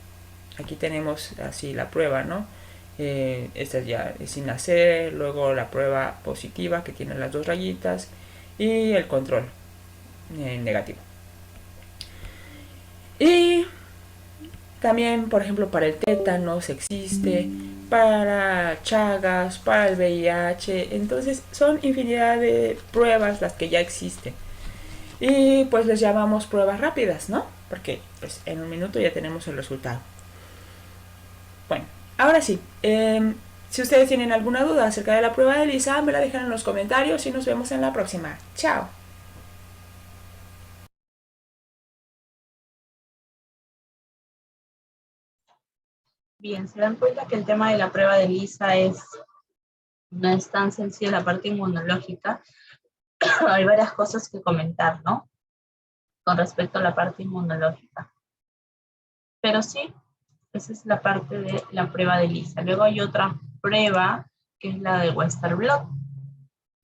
Aquí tenemos así la prueba, ¿no? Esta ya es sin nacer, luego la prueba positiva que tiene las dos rayitas y el control negativo. Y también, por ejemplo, para el tétanos existe, para Chagas, para el VIH. Entonces son infinidad de pruebas las que ya existen. Y pues les llamamos pruebas rápidas, ¿no? Porque pues, en un minuto ya tenemos el resultado. Bueno, ahora sí. Si ustedes tienen alguna duda acerca de la prueba de ELISA, me la dejan en los comentarios y nos vemos en la próxima. ¡Chao! Bien, se dan cuenta que el tema de la prueba de ELISA no es tan sencillo la parte inmunológica. Hay varias cosas que comentar, ¿no? Con respecto a la parte inmunológica. Pero sí, esa es la parte de la prueba de ELISA. Luego hay otra prueba, que es la de Western blot.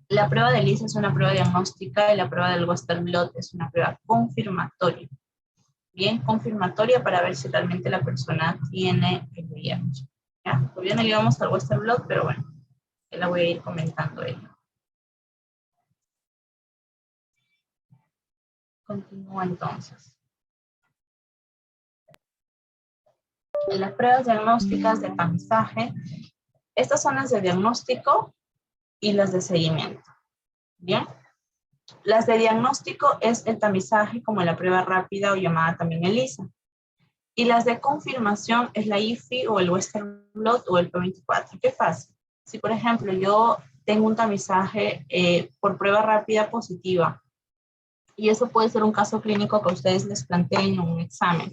La prueba de ELISA es una prueba diagnóstica y la prueba del Western blot es una prueba confirmatoria. Bien, confirmatoria para ver si realmente la persona tiene el VIH. ¿Ya? Todavía no llegamos al Western blot, pero bueno, ya la voy a ir comentando ella. Continúo entonces. En las pruebas diagnósticas de tamizaje, estas son las de diagnóstico y las de seguimiento. Bien. Las de diagnóstico es el tamizaje como la prueba rápida o llamada también ELISA. Y las de confirmación es la IFI o el Western blot o el P24. ¿Qué fácil? Si por ejemplo yo tengo un tamizaje por prueba rápida positiva Y eso puede ser un caso clínico que ustedes les planteen en un examen.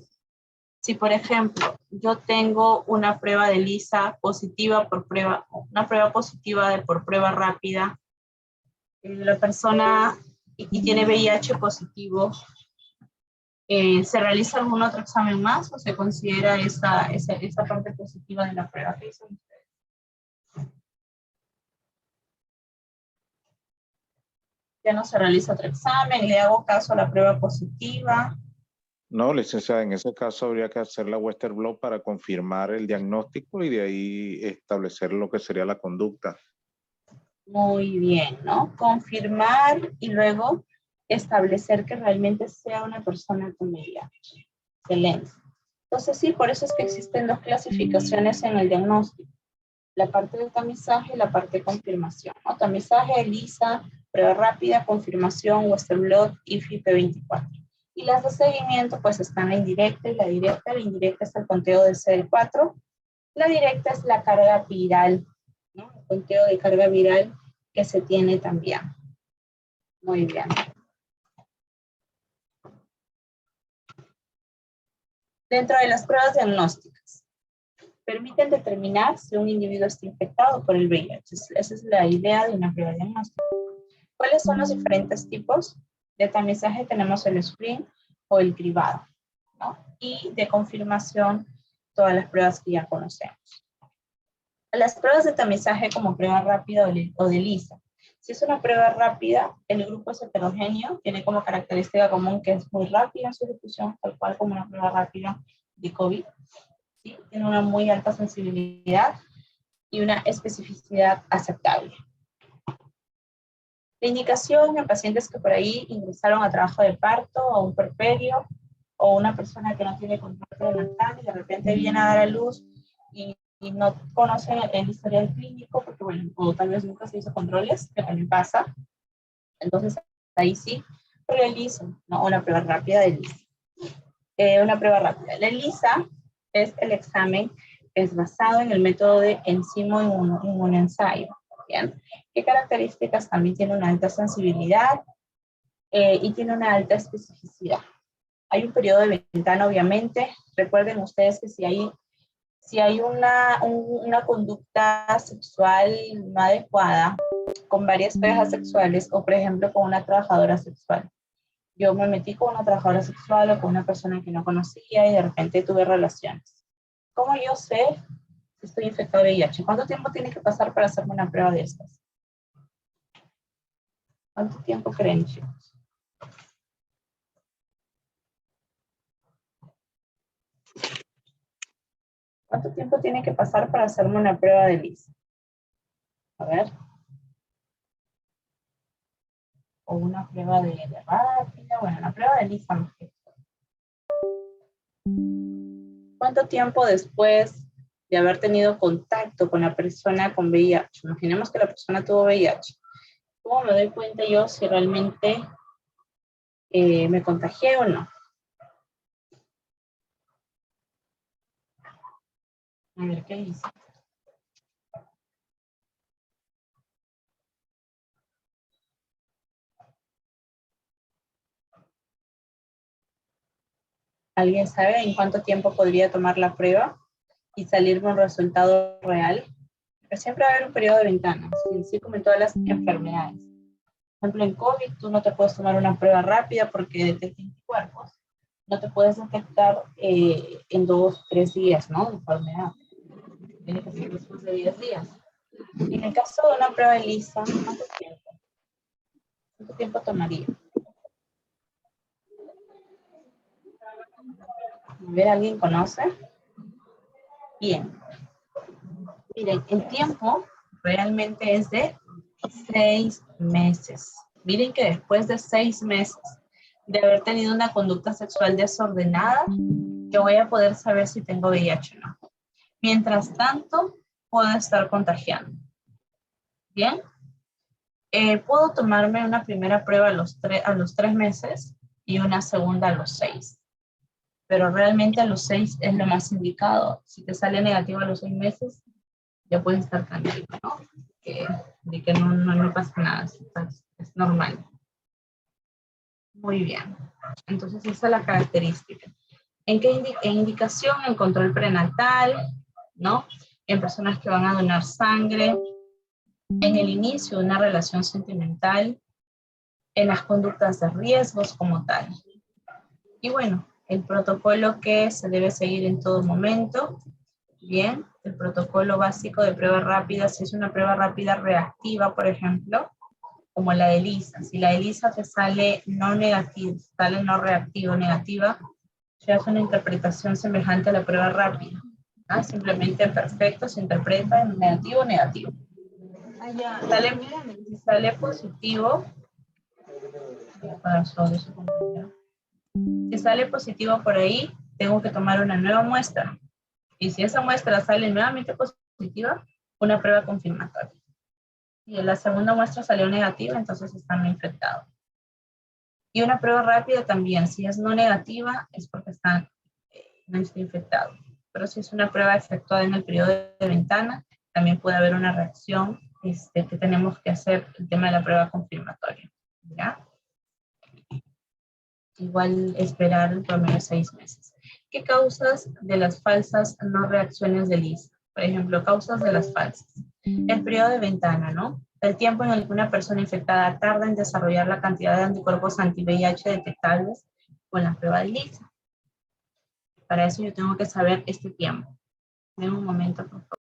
Si, por ejemplo, yo tengo una prueba de ELISA positiva por prueba, una prueba positiva por prueba rápida, la persona y tiene VIH positivo, ¿se realiza algún otro examen más o se considera esa parte positiva de la prueba? ¿Qué dicen ustedes? Ya no se realiza otro examen, le hago caso a la prueba positiva. No, licenciada, en ese caso habría que hacer la Western Blot para confirmar el diagnóstico y de ahí establecer lo que sería la conducta. Muy bien, ¿no? Confirmar y luego establecer que realmente sea una persona con VIH. Excelente. Entonces sí, por eso es que existen dos clasificaciones en el diagnóstico. La parte de tamizaje y la parte de confirmación, ¿no? Tamizaje, ELISA, prueba rápida, confirmación, Western Blot y FIP24. Y las de seguimiento pues están la indirecta y la directa. La indirecta es el conteo de CD4. La directa es la carga viral, ¿no? El conteo de carga viral que se tiene también. Muy bien. Dentro de las pruebas diagnósticas, permiten determinar si un individuo está infectado por el VIH. Esa es la idea de una prueba diagnóstica. ¿Cuáles son los diferentes tipos? De tamizaje tenemos el screen o el cribado, ¿no? Y de confirmación, todas las pruebas que ya conocemos. Las pruebas de tamizaje como prueba rápida o de ELISA. Si es una prueba rápida, el grupo es heterogéneo, tiene como característica común que es muy rápida en su ejecución, tal cual como una prueba rápida de COVID. ¿Sí? Tiene una muy alta sensibilidad y una especificidad aceptable. La indicación en pacientes que por ahí ingresaron a trabajo de parto o un puerperio o una persona que no tiene control prenatal y de repente viene a dar a luz y no conoce el historial clínico porque, bueno, o tal vez nunca se hizo controles, que también pasa. Entonces, ahí sí realizan, ¿no? Una prueba rápida de ELISA. Una prueba rápida. La ELISA es el examen, es basado en el método de enzimo inmunoensayo. ¿Bien? ¿Qué características? También tiene una alta sensibilidad y tiene una alta especificidad. Hay un periodo de ventana, obviamente. Recuerden ustedes que si hay una conducta sexual no adecuada con varias parejas sexuales o, por ejemplo, con una trabajadora sexual. Yo me metí con una trabajadora sexual o con una persona que no conocía y de repente tuve relaciones. ¿Cómo yo sé si estoy infectado de VIH? ¿Cuánto tiempo tiene que pasar para hacerme una prueba de estas? ¿Cuánto tiempo creen, chicos? ¿Cuánto tiempo tiene que pasar para hacerme una prueba de ELISA? A ver. O una prueba de rápida. Bueno, una prueba de ELISA más que todo. ¿Cuánto tiempo después de haber tenido contacto con la persona con VIH? Imaginemos que la persona tuvo VIH. ¿Cómo me doy cuenta yo si realmente me contagié o no? A ver, ¿qué dice? ¿Alguien sabe en cuánto tiempo podría tomar la prueba y salirme un resultado real? Pero siempre va a haber un periodo de ventana, así como en todas las enfermedades. Por ejemplo, en COVID tú no te puedes tomar una prueba rápida porque detecta anticuerpos. No te puedes detectar en 2 o 3 días, ¿no? De enfermedad. Tiene que ser después de 10 días. En el caso de una prueba de ELISA, ¿cuánto tiempo? ¿Cuánto tiempo tomaría? A ver, ¿alguien conoce? Bien. Miren, el tiempo realmente es de 6 meses. Miren que después de 6 meses de haber tenido una conducta sexual desordenada, yo voy a poder saber si tengo VIH o no. Mientras tanto, puedo estar contagiando. ¿Bien? Puedo tomarme una primera prueba a los 3 meses y una segunda a los 6. Pero realmente a los 6 es lo más indicado. Si te sale negativo a los 6 meses, ya puedes estar tranquilo, ¿no? De que no pasa nada, es normal. Muy bien. Entonces, esa es la característica. ¿En qué indicación? En control prenatal, ¿no? En personas que van a donar sangre, en el inicio de una relación sentimental, en las conductas de riesgos como tal. Y bueno, el protocolo que se debe seguir en todo momento. Bien, el protocolo básico de prueba rápida, si es una prueba rápida reactiva, por ejemplo, como la de ELISA. Si la ELISA te sale no negativa, sale no reactiva o negativa, se hace una interpretación semejante a la prueba rápida. ¿Ah? Simplemente perfecto se interpreta en negativo o negativo. Sale, miren, si sale positivo, si sale positivo por ahí, tengo que tomar una nueva muestra. Y si esa muestra sale nuevamente positiva, una prueba confirmatoria. Y en la segunda muestra salió negativa, entonces está no infectado. Y una prueba rápida también, si es no negativa, es porque no está infectado. Pero si es una prueba efectuada en el periodo de ventana, también puede haber una reacción que tenemos que hacer el tema de la prueba confirmatoria. ¿Ya? Igual esperar en promedio 6 meses. ¿Qué causas de las falsas no reacciones de ELISA? Por ejemplo, causas de las falsas. El periodo de ventana, ¿no? El tiempo en el que una persona infectada tarda en desarrollar la cantidad de anticuerpos anti-VIH detectables con la prueba de ELISA. Para eso yo tengo que saber este tiempo. Denme un momento, por favor.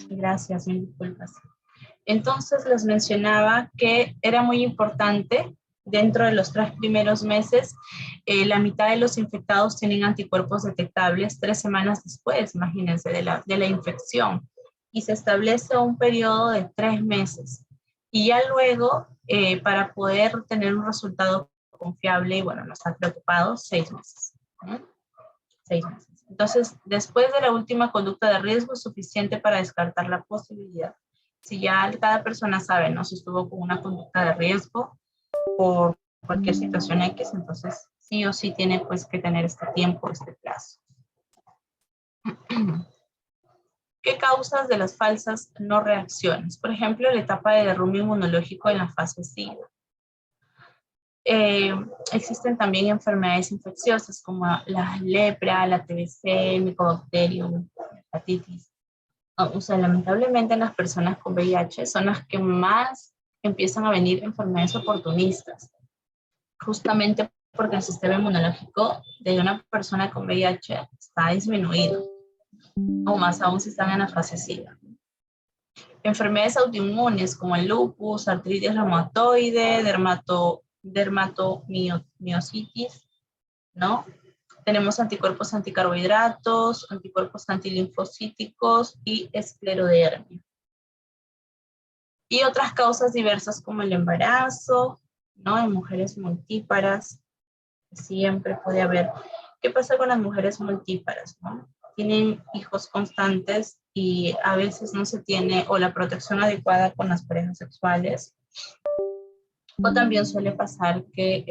Gracias, mil disculpas. Entonces les mencionaba que era muy importante dentro de los 3 primeros meses, la mitad de los infectados tienen anticuerpos detectables 3 semanas después, imagínense, de la infección. Y se establece un periodo de 3 meses. Y ya luego, para poder tener un resultado confiable y bueno, no estar preocupados, 6 meses. 6 meses. Entonces, después de la última conducta de riesgo es suficiente para descartar la posibilidad. Si ya cada persona sabe, ¿no? Si estuvo con una conducta de riesgo por cualquier situación X, entonces sí o sí tiene pues que tener este tiempo, este plazo. ¿Qué causas de las falsas no reacciones? Por ejemplo, la etapa de derrumbe inmunológico en la fase SIDA. Existen también enfermedades infecciosas como la lepra, la TBC, el Mycobacterium, la hepatitis. O sea, lamentablemente las personas con VIH son las que más empiezan a venir enfermedades oportunistas, justamente porque el sistema inmunológico de una persona con VIH está disminuido, o más aún si están en la fase SIDA. Enfermedades autoinmunes como el lupus, artritis reumatoide, dermatomiositis, ¿no? Tenemos anticuerpos anticarbohidratos, anticuerpos antilinfocíticos y esclerodermia. Y otras causas diversas como el embarazo, ¿no? En mujeres multíparas, siempre puede haber. ¿Qué pasa con las mujeres multíparas, no? Tienen hijos constantes y a veces no se tiene o la protección adecuada con las parejas sexuales. O también suele pasar que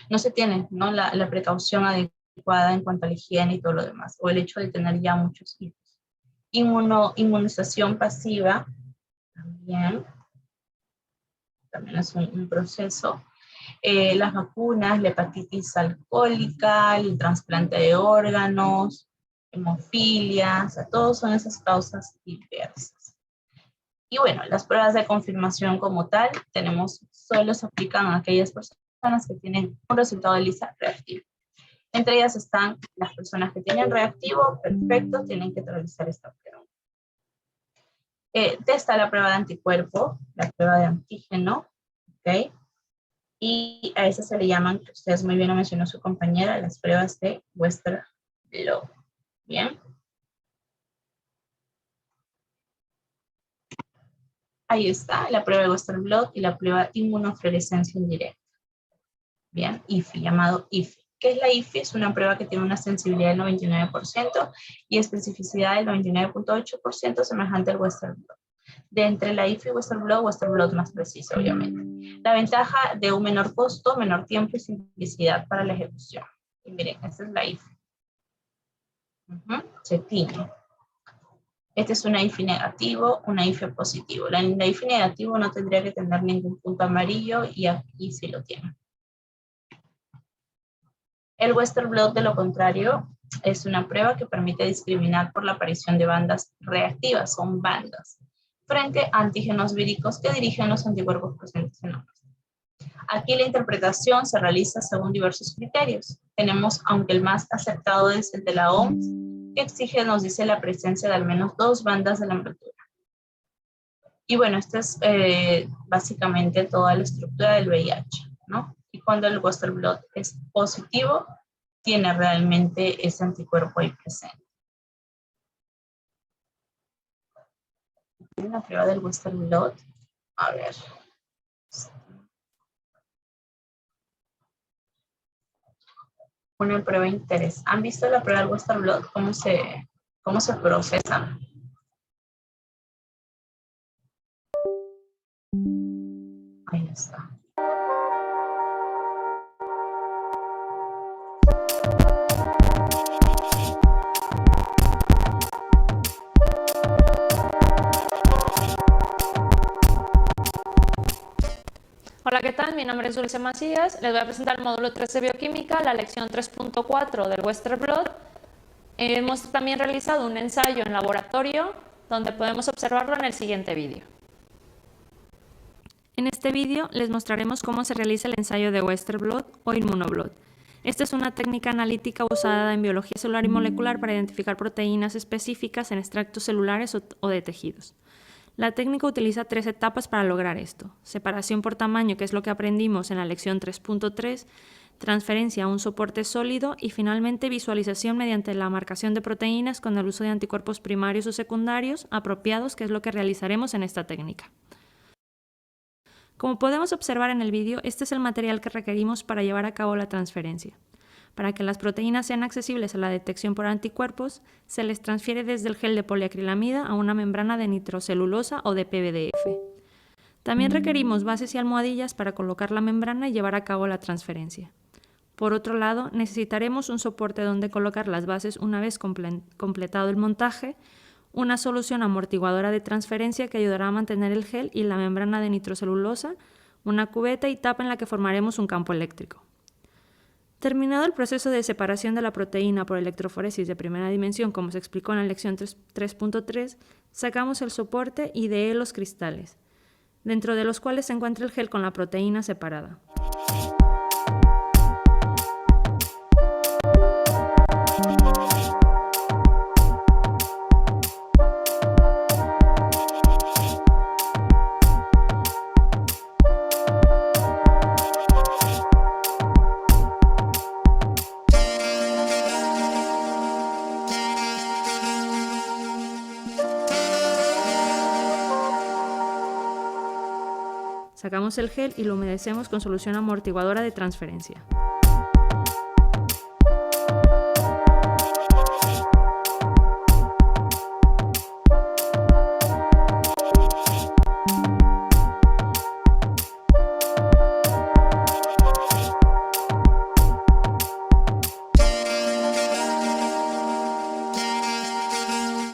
no se tiene, ¿no? la precaución adecuada en cuanto a la higiene y todo lo demás. O el hecho de tener ya muchos hijos. Inmunización pasiva también es un proceso. Las vacunas, la hepatitis alcohólica, el trasplante de órganos, hemofilia, o sea, todos son esas causas diversas. Y bueno, las pruebas de confirmación como tal, solo se aplican a aquellas personas que tienen un resultado de ELISA reactivo. Entre ellas están las personas que tienen reactivo, perfecto, tienen que realizar esta prueba. Está la prueba de anticuerpo, la prueba de antígeno, ¿ok? Y a esas se le llaman, que ustedes muy bien lo mencionó su compañera, las pruebas de Western blot. Bien. Ahí está, la prueba de Western blot y la prueba de inmunofluorescencia indirecta. Bien, IFI, llamado IFI. ¿Qué es la IFI? Es una prueba que tiene una sensibilidad del 99% y especificidad del 99.8% semejante al Western blot. De entre la IFI y Western blot más preciso, obviamente. La ventaja de un menor costo, menor tiempo y simplicidad para la ejecución. Y miren, esta es la IFI. Se tiñe. Este es una IFI negativo, una IFI positivo. La IFI negativo no tendría que tener ningún punto amarillo y aquí sí lo tiene. El Western blot, de lo contrario, es una prueba que permite discriminar por la aparición de bandas reactivas, son bandas, frente a antígenos víricos que dirigen los anticuerpos presentes en la muestra. Aquí la interpretación se realiza según diversos criterios. Tenemos, aunque el más aceptado es el de la OMS, que exige, nos dice, la presencia de al menos 2 bandas de la envoltura. Y bueno, esta es básicamente toda la estructura del VIH, ¿no? Y cuando el Western blot es positivo, tiene realmente ese anticuerpo ahí presente. La prueba del Western blot, a ver. Una prueba interesante. ¿Han visto la prueba del Western blot? ¿Cómo se procesa? Ahí está. Hola, ¿qué tal? Mi nombre es Dulce Macías. Les voy a presentar el módulo 3 de Bioquímica, la lección 3.4 del Western blot. Hemos también realizado un ensayo en laboratorio donde podemos observarlo en el siguiente vídeo. En este vídeo les mostraremos cómo se realiza el ensayo de Western blot o inmunoblot. Esta es una técnica analítica usada en biología celular y molecular para identificar proteínas específicas en extractos celulares o de tejidos. La técnica utiliza 3 etapas para lograr esto: separación por tamaño, que es lo que aprendimos en la lección 3.3, transferencia a un soporte sólido y finalmente visualización mediante la marcación de proteínas con el uso de anticuerpos primarios o secundarios apropiados, que es lo que realizaremos en esta técnica. Como podemos observar en el vídeo, este es el material que requerimos para llevar a cabo la transferencia. Para que las proteínas sean accesibles a la detección por anticuerpos, se les transfiere desde el gel de poliacrilamida a una membrana de nitrocelulosa o de PVDF. También requerimos bases y almohadillas para colocar la membrana y llevar a cabo la transferencia. Por otro lado, necesitaremos un soporte donde colocar las bases una vez completado el montaje, una solución amortiguadora de transferencia que ayudará a mantener el gel y la membrana de nitrocelulosa, una cubeta y tapa en la que formaremos un campo eléctrico. Terminado el proceso de separación de la proteína por electroforesis de primera dimensión, como se explicó en la lección 3.3, sacamos el soporte y de él los cristales, dentro de los cuales se encuentra el gel con la proteína separada. Sacamos el gel y lo humedecemos con solución amortiguadora de transferencia.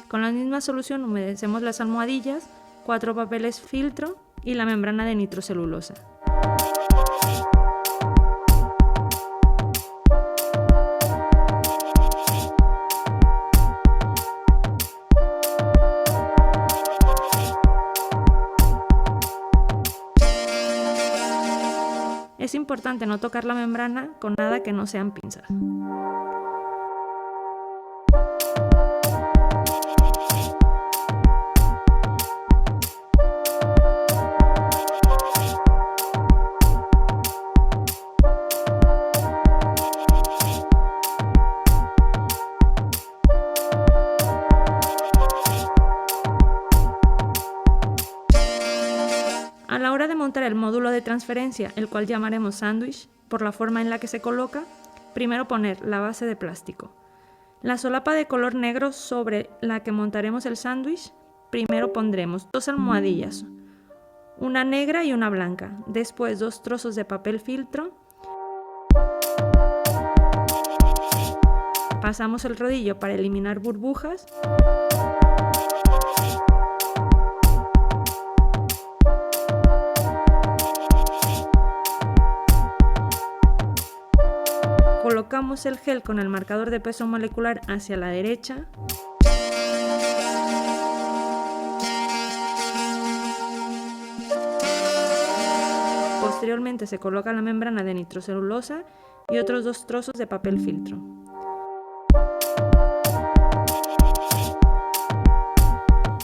Con la misma solución humedecemos las almohadillas, 4 papeles filtro y la membrana de nitrocelulosa. Es importante no tocar la membrana con nada que no sean pinzas. A la hora de montar el módulo de transferencia, el cual llamaremos sándwich, por la forma en la que se coloca, primero poner la base de plástico. La solapa de color negro sobre la que montaremos el sándwich, primero pondremos 2 almohadillas, una negra y una blanca, después 2 trozos de papel filtro, pasamos el rodillo para eliminar burbujas, colocamos el gel con el marcador de peso molecular hacia la derecha. Posteriormente se coloca la membrana de nitrocelulosa y otros 2 trozos de papel filtro.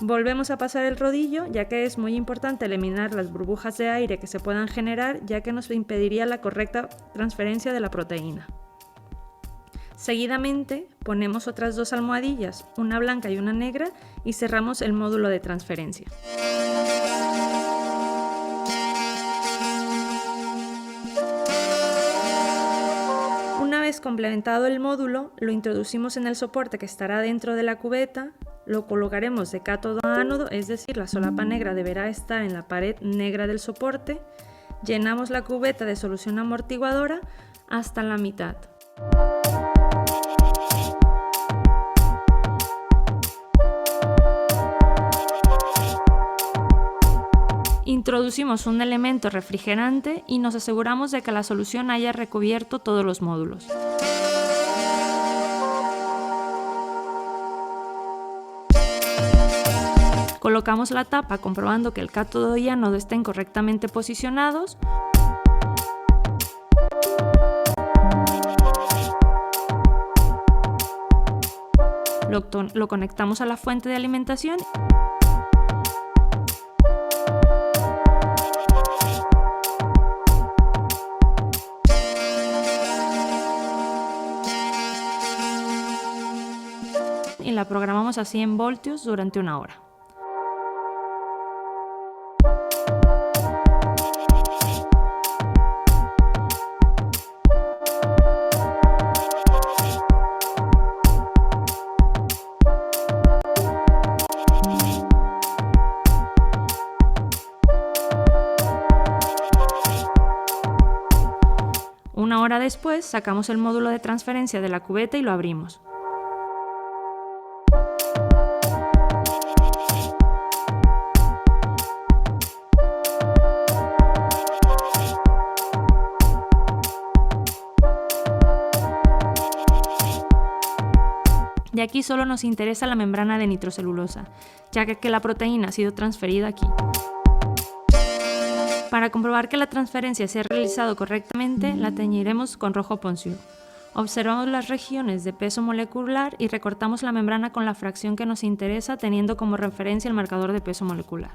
Volvemos a pasar el rodillo, ya que es muy importante eliminar las burbujas de aire que se puedan generar, ya que nos impediría la correcta transferencia de la proteína. Seguidamente ponemos otras 2 almohadillas, una blanca y una negra, y cerramos el módulo de transferencia. Una vez complementado el módulo, lo introducimos en el soporte que estará dentro de la cubeta, lo colocaremos de cátodo a ánodo, es decir, la solapa negra deberá estar en la pared negra del soporte, llenamos la cubeta de solución amortiguadora hasta la mitad. Introducimos un elemento refrigerante y nos aseguramos de que la solución haya recubierto todos los módulos. Colocamos la tapa comprobando que el cátodo y ánodo estén correctamente posicionados. Lo conectamos a la fuente de alimentación. Y la programamos a 100 voltios durante 1 hora. hora después, sacamos el módulo de transferencia de la cubeta y lo abrimos. De aquí solo nos interesa la membrana de nitrocelulosa, ya que la proteína ha sido transferida aquí. Para comprobar que la transferencia se ha realizado correctamente, la teñiremos con rojo Ponsue. Observamos las regiones de peso molecular y recortamos la membrana con la fracción que nos interesa, teniendo como referencia el marcador de peso molecular.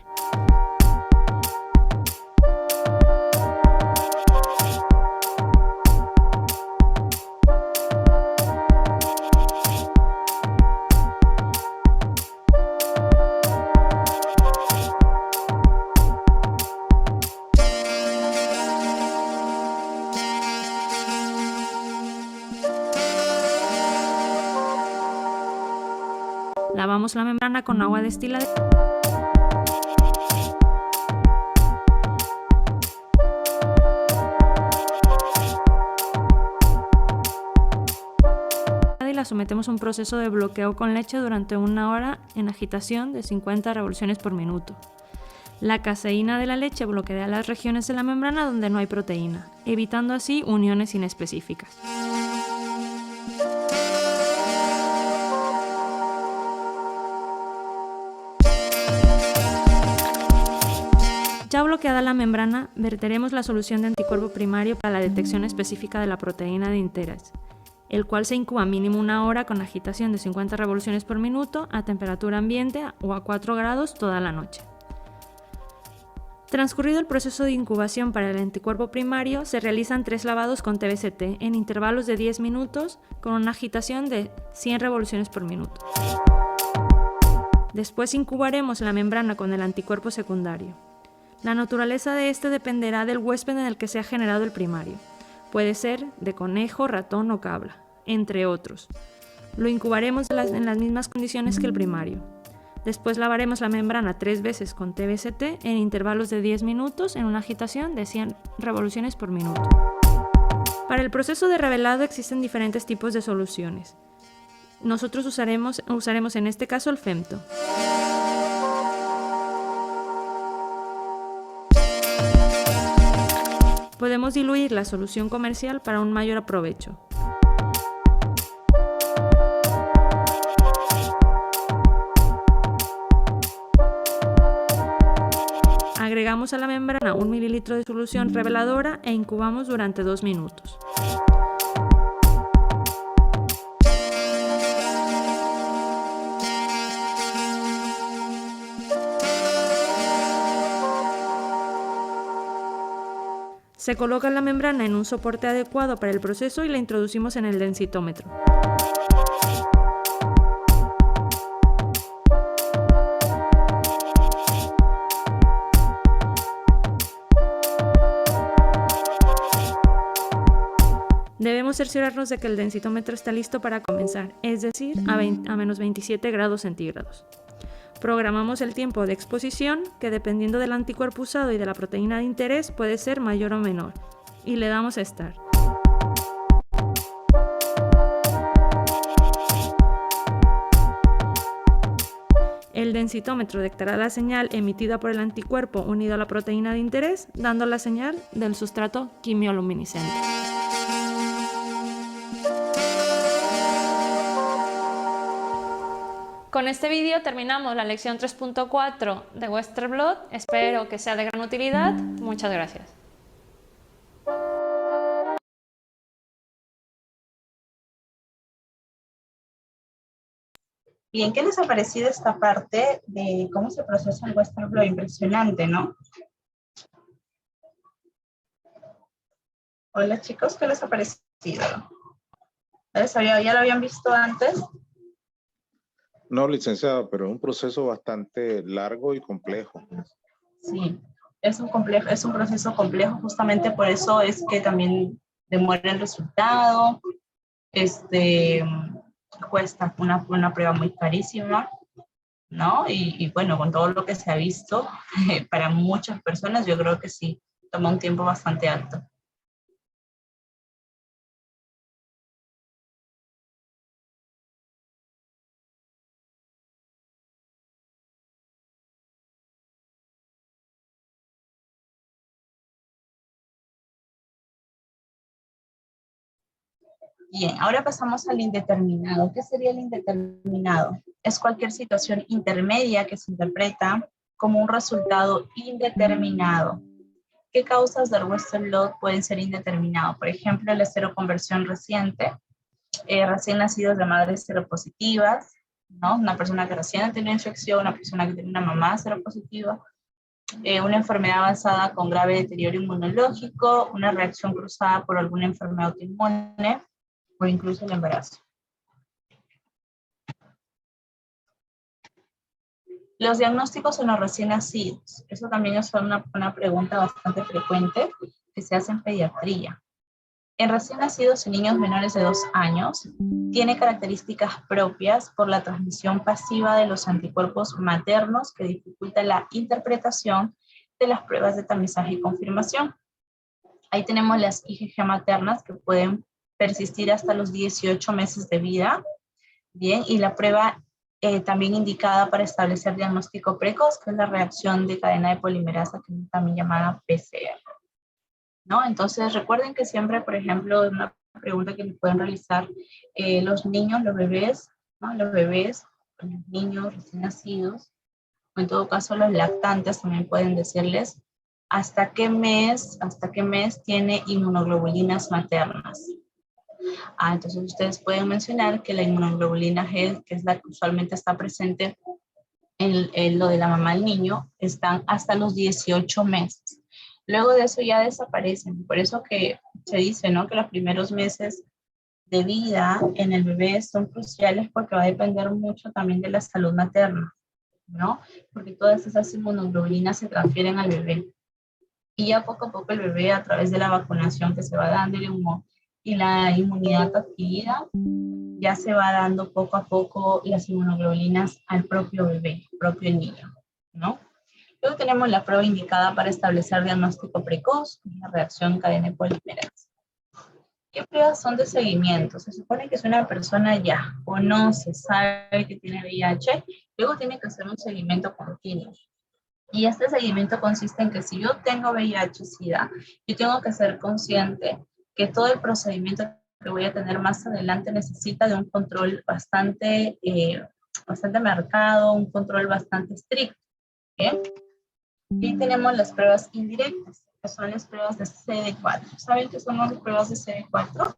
Lavamos la membrana con agua destilada. Y la sometemos a un proceso de bloqueo con leche durante 1 hora en agitación de 50 revoluciones por minuto. La caseína de la leche bloquea las regiones de la membrana donde no hay proteína, evitando así uniones inespecíficas. Ya bloqueada la membrana, verteremos la solución de anticuerpo primario para la detección específica de la proteína de interés, el cual se incuba mínimo 1 hora con agitación de 50 revoluciones por minuto a temperatura ambiente o a 4 grados toda la noche. Transcurrido el proceso de incubación para el anticuerpo primario, se realizan 3 lavados con TBCT en intervalos de 10 minutos con una agitación de 100 revoluciones por minuto. Después incubaremos la membrana con el anticuerpo secundario. La naturaleza de este dependerá del huésped en el que se ha generado el primario. Puede ser de conejo, ratón o cabra, entre otros. Lo incubaremos en las mismas condiciones que el primario. Después lavaremos la membrana 3 veces con TBCT en intervalos de 10 minutos en una agitación de 100 revoluciones por minuto. Para el proceso de revelado existen diferentes tipos de soluciones. Nosotros usaremos en este caso el femto. Podemos diluir la solución comercial para un mayor provecho. Agregamos a la membrana 1 mililitro de solución reveladora e incubamos durante 2 minutos. Se coloca la membrana en un soporte adecuado para el proceso y la introducimos en el densitómetro. Debemos cerciorarnos de que el densitómetro está listo para comenzar, es decir, a menos 27 grados centígrados. Programamos el tiempo de exposición, que dependiendo del anticuerpo usado y de la proteína de interés puede ser mayor o menor, y le damos a Start. El densitómetro detectará la señal emitida por el anticuerpo unido a la proteína de interés, dando la señal del sustrato quimioluminiscente. Con este vídeo terminamos la lección 3.4 de Western Blot. Espero que sea de gran utilidad. Muchas gracias. Bien, ¿qué les ha parecido esta parte de cómo se procesa el Western Blot? Impresionante, ¿no? Hola chicos, ¿qué les ha parecido? ¿Ya lo habían visto antes? No, licenciada, pero es un proceso bastante largo y complejo. Sí, es un proceso complejo, justamente por eso es que también demora el resultado. Cuesta una prueba muy carísima, ¿no? Y bueno, con todo lo que se ha visto, para muchas personas yo creo que sí, toma un tiempo bastante alto. Bien, ahora pasamos al indeterminado. ¿Qué sería el indeterminado? Es cualquier situación intermedia que se interpreta como un resultado indeterminado. ¿Qué causas del Western blot pueden ser indeterminados? Por ejemplo, la seroconversión reciente, recién nacidos de madres seropositivas, ¿no? Una persona que recién ha tenido infección, una persona que tiene una mamá seropositiva, una enfermedad avanzada con grave deterioro inmunológico, una reacción cruzada por alguna enfermedad autoinmune o incluso el embarazo. Los diagnósticos en los recién nacidos. Eso también es una pregunta bastante frecuente que se hace en pediatría. En recién nacidos y niños menores de 2 años, tiene características propias por la transmisión pasiva de los anticuerpos maternos que dificulta la interpretación de las pruebas de tamizaje y confirmación. Ahí tenemos las IgG maternas que pueden persistir hasta los 18 meses de vida. Bien, y la prueba también indicada para establecer diagnóstico precoz, que es la reacción de cadena de polimerasa, que es también llamada PCR. ¿No? Entonces recuerden que siempre, por ejemplo, una pregunta que me pueden realizar los niños, los bebés, ¿no? Los bebés, los niños recién nacidos, o en todo caso los lactantes también pueden decirles hasta qué mes tiene inmunoglobulinas maternas. Entonces ustedes pueden mencionar que la inmunoglobulina G, que es la que usualmente está presente en lo de la mamá del niño, están hasta los 18 meses. Luego de eso ya desaparecen. Por eso que se dice, ¿no?, que los primeros meses de vida en el bebé son cruciales porque va a depender mucho también de la salud materna, ¿no? Porque todas esas inmunoglobulinas se transfieren al bebé. Y ya poco a poco el bebé, a través de la vacunación que se va dando y la inmunidad adquirida, ya se va dando poco a poco las inmunoglobulinas al propio bebé, propio niño, ¿no? Luego tenemos la prueba indicada para establecer diagnóstico precoz, la reacción en cadena de polimerasa. ¿Qué pruebas son de seguimiento? Se supone que es una persona ya conoce, sabe que tiene VIH, luego tiene que hacer un seguimiento continuo. Y este seguimiento consiste en que si yo tengo VIH-Sida, yo tengo que ser consciente que todo el procedimiento que voy a tener más adelante necesita de un control bastante marcado, un control bastante estricto. ¿Bien? Y tenemos las pruebas indirectas, que son las pruebas de CD4. ¿Saben qué son las pruebas de CD4?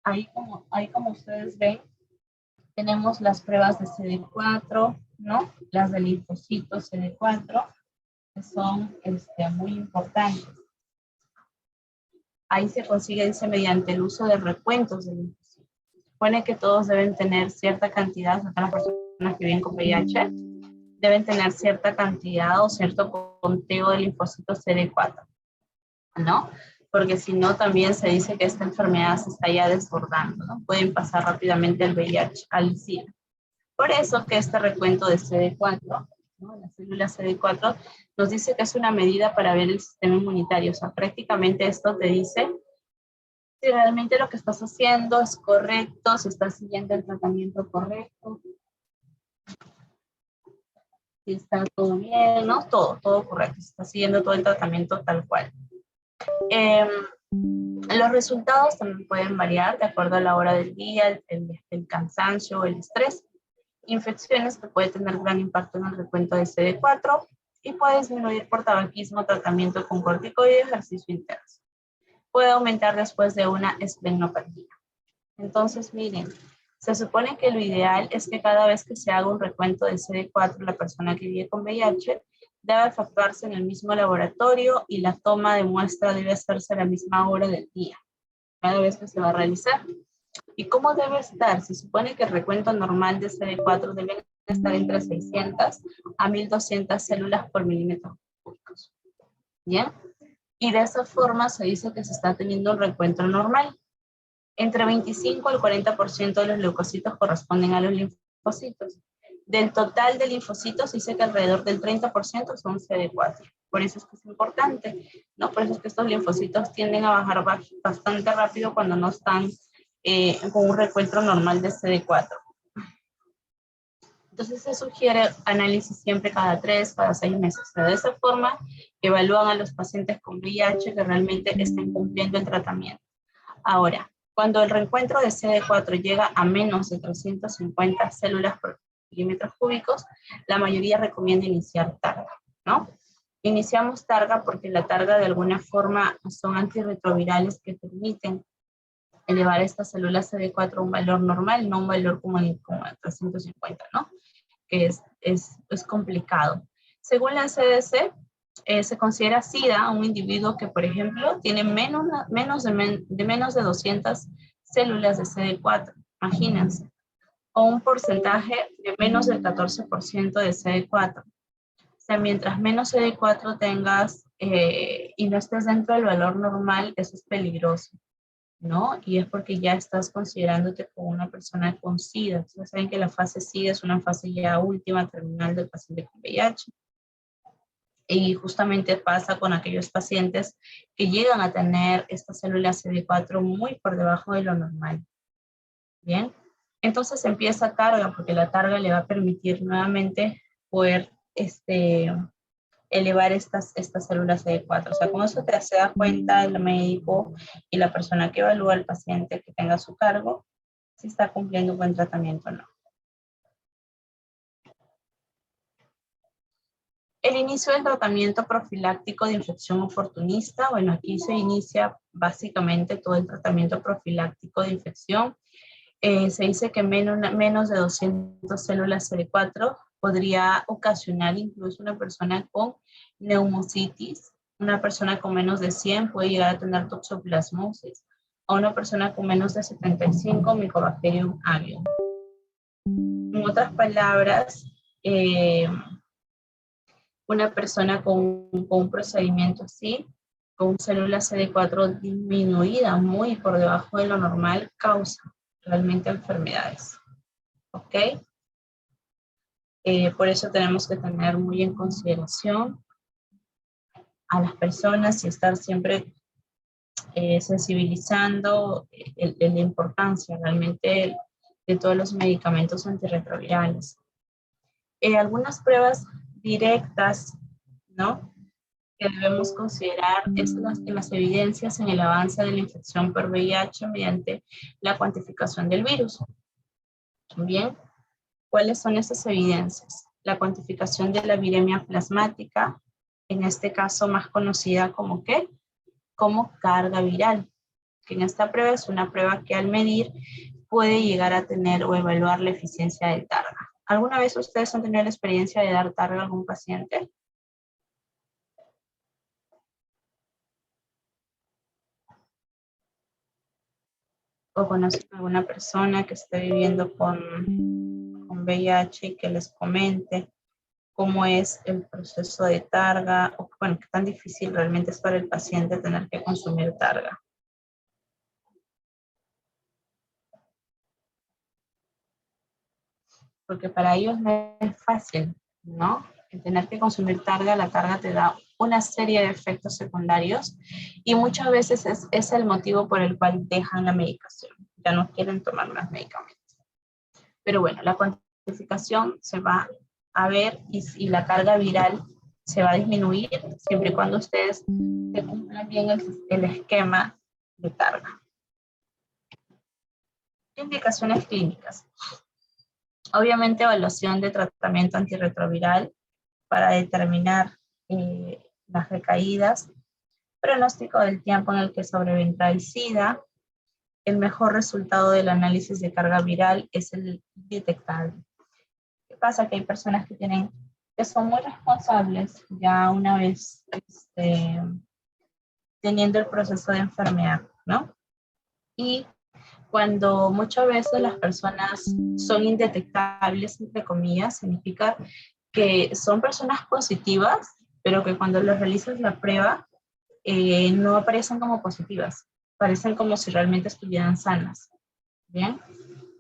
Ahí como ustedes ven, tenemos las pruebas de CD4, ¿no? Las de linfocitos CD4, que son muy importantes. Ahí se consigue, dice, mediante el uso de recuentos de linfocitos. Se supone que todos deben tener cierta cantidad, o sea, las personas que viven con VIH, deben tener cierta cantidad o cierto conteo de linfocitos CD4, ¿no? Porque si no, también se dice que esta enfermedad se está ya desbordando, ¿no? Pueden pasar rápidamente el VIH al SIDA. Por eso que este recuento de CD4, ¿no?, la célula CD4, nos dice que es una medida para ver el sistema inmunitario. O sea, prácticamente esto te dice si realmente lo que estás haciendo es correcto, si estás siguiendo el tratamiento correcto, si está todo bien, ¿no? Todo correcto, si estás siguiendo todo el tratamiento tal cual. Los resultados también pueden variar de acuerdo a la hora del día, el cansancio, el estrés. Infecciones que puede tener gran impacto en el recuento de CD4 y puede disminuir por tabaquismo, tratamiento con corticoide y ejercicio intenso. Puede aumentar después de una esplenopatía. Entonces, miren, se supone que lo ideal es que cada vez que se haga un recuento de CD4, la persona que vive con VIH debe efectuarse en el mismo laboratorio y la toma de muestra debe hacerse a la misma hora del día, cada vez que se va a realizar. ¿Y cómo debe estar? Se supone que el recuento normal de CD4 debe estar entre 600 a 1200 células por milímetro cúbicos. ¿Bien? Y de esa forma se dice que se está teniendo un recuento normal. Entre 25 al 40% de los leucocitos corresponden a los linfocitos. Del total de linfocitos dice que alrededor del 30% son CD4. Por eso es que es importante, ¿no? Por eso es que estos linfocitos tienden a bajar bastante rápido cuando no están con un recuento normal de CD4. Entonces se sugiere análisis siempre cada 3, cada 6 meses. O sea, de esa forma evalúan a los pacientes con VIH que realmente estén cumpliendo el tratamiento. Ahora, cuando el reencuentro de CD4 llega a menos de 350 células por milímetros cúbicos, la mayoría recomienda iniciar targa, ¿no? Iniciamos targa porque la targa de alguna forma son antirretrovirales que permiten elevar estas células CD4 a un valor normal, no un valor como 350, ¿no? Que es complicado. Según la CDC, se considera SIDA un individuo que, por ejemplo, tiene menos de 200 células de CD4, imagínense, o un porcentaje de menos del 14% de CD4. O sea, mientras menos CD4 tengas y no estés dentro del valor normal, eso es peligroso, ¿no? Y es porque ya estás considerándote como una persona con SIDA. Ustedes saben que la fase SIDA es una fase ya última, terminal del paciente con VIH. Y justamente pasa con aquellos pacientes que llegan a tener estas células CD4 muy por debajo de lo normal. Bien, entonces empieza targa, porque la targa le va a permitir nuevamente poder elevar estas células CD4. O sea, con eso se da cuenta el médico y la persona que evalúa al paciente que tenga a su cargo si está cumpliendo un buen tratamiento o no. El inicio del tratamiento profiláctico de infección oportunista. Bueno, aquí se inicia básicamente todo el tratamiento profiláctico de infección. Se dice que menos de 200 células CD4 podría ocasionar incluso una persona con neumocitis. Una persona con menos de 100 puede llegar a tener toxoplasmosis. O una persona con menos de 75, Mycobacterium avium. En otras palabras, una persona con un procedimiento así, con células CD4 disminuida muy por debajo de lo normal, causa realmente enfermedades. ¿Ok? Por eso tenemos que tener muy en consideración a las personas y estar siempre sensibilizando la importancia realmente de todos los medicamentos antirretrovirales. Algunas pruebas directas, ¿no?, que debemos considerar es las evidencias en el avance de la infección por VIH mediante la cuantificación del virus. Bien, ¿cuáles son esas evidencias? La cuantificación de la viremia plasmática, en este caso más conocida como ¿qué? Como carga viral, que en esta prueba es una prueba que al medir puede llegar a tener o evaluar la eficiencia del targa. ¿Alguna vez ustedes han tenido la experiencia de dar targa a algún paciente? ¿O conocen a alguna persona que esté viviendo con VIH y que les comente cómo es el proceso de targa? O bueno, qué tan difícil realmente es para el paciente tener que consumir targa. Porque para ellos no es fácil, ¿no? El tener que consumir targa, la targa te da una serie de efectos secundarios y muchas veces es el motivo por el cual dejan la medicación. Ya no quieren tomar más medicamentos. Pero bueno, la cuantificación se va a ver y la carga viral se va a disminuir siempre y cuando ustedes se cumplan bien el esquema de targa. Indicaciones clínicas. Obviamente, evaluación de tratamiento antirretroviral para determinar las recaídas, pronóstico del tiempo en el que sobrevendrá el SIDA. El mejor resultado del análisis de carga viral es el detectable. ¿Qué pasa? Que hay personas que son muy responsables ya una vez teniendo el proceso de enfermedad, ¿no? Y cuando muchas veces las personas son indetectables, entre comillas, significa que son personas positivas, pero que cuando les realizas la prueba no aparecen como positivas, parecen como si realmente estuvieran sanas. ¿Bien?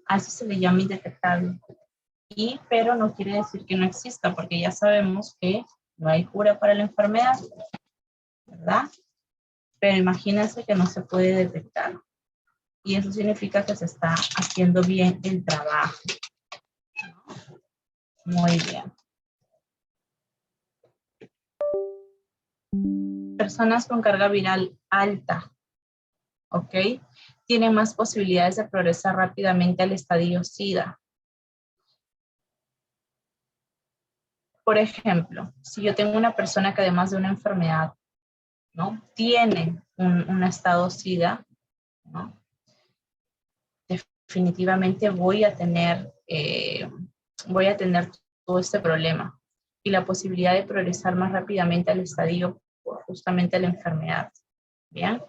A eso se le llama indetectable. Pero no quiere decir que no exista, porque ya sabemos que no hay cura para la enfermedad, ¿verdad? Pero imagínense que no se puede detectar. Y eso significa que se está haciendo bien el trabajo, ¿no? Muy bien. Personas con carga viral alta, ¿ok? Tienen más posibilidades de progresar rápidamente al estadio SIDA. Por ejemplo, si yo tengo una persona que además de una enfermedad, ¿no?, tiene un estado SIDA, ¿no?, definitivamente voy a tener todo este problema y la posibilidad de progresar más rápidamente al estadio por justamente la enfermedad. ¿Bien?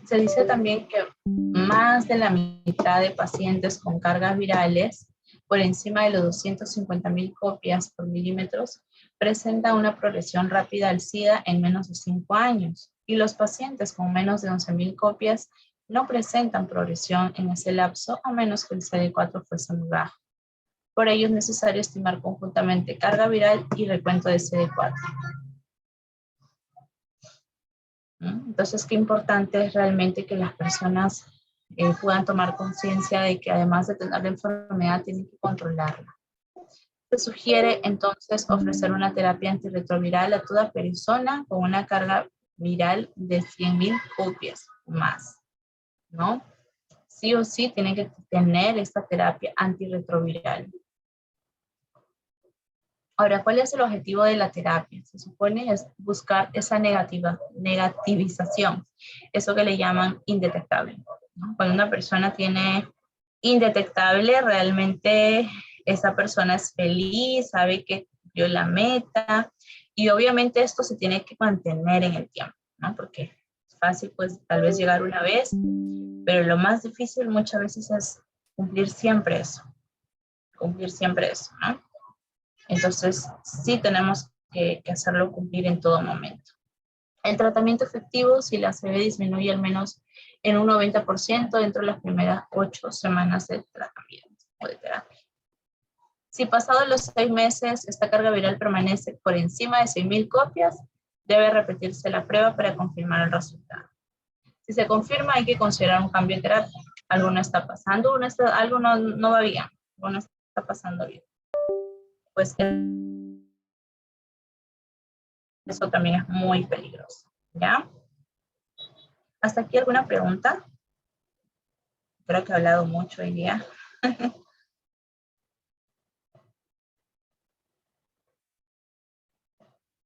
Se dice también que más de la mitad de pacientes con cargas virales por encima de los 250.000 copias por milímetros presenta una progresión rápida al SIDA en menos de 5 años. Y los pacientes con menos de 11.000 copias no presentan progresión en ese lapso a menos que el CD4 fuese muy bajo. Por ello es necesario estimar conjuntamente carga viral y recuento de CD4. Entonces, qué importante es realmente que las personas puedan tomar conciencia de que además de tener la enfermedad, tienen que controlarla. Se sugiere entonces ofrecer una terapia antirretroviral a toda persona con una carga viral de 100.000 copias más, ¿no? Sí o sí tienen que tener esta terapia antirretroviral. Ahora, ¿cuál es el objetivo de la terapia? Se supone es buscar esa negativización, eso que le llaman indetectable, ¿no? Cuando una persona tiene indetectable, realmente esa persona es feliz, sabe que cumplió la meta, y obviamente esto se tiene que mantener en el tiempo, ¿no? Porque es fácil, pues, tal vez llegar una vez, pero lo más difícil muchas veces es cumplir siempre eso, ¿no? Entonces, sí tenemos que hacerlo cumplir en todo momento. El tratamiento efectivo, si la ACV disminuye al menos en un 90% dentro de las primeras 8 semanas de tratamiento o de terapia. Si pasados los 6 meses esta carga viral permanece por encima de 6.000 copias, debe repetirse la prueba para confirmar el resultado. Si se confirma, hay que considerar un cambio de terapia. Algo no está pasando, algo no va bien, algo no está pasando bien. Pues eso también es muy peligroso, ¿ya? ¿Hasta aquí alguna pregunta? Creo que he hablado mucho hoy día.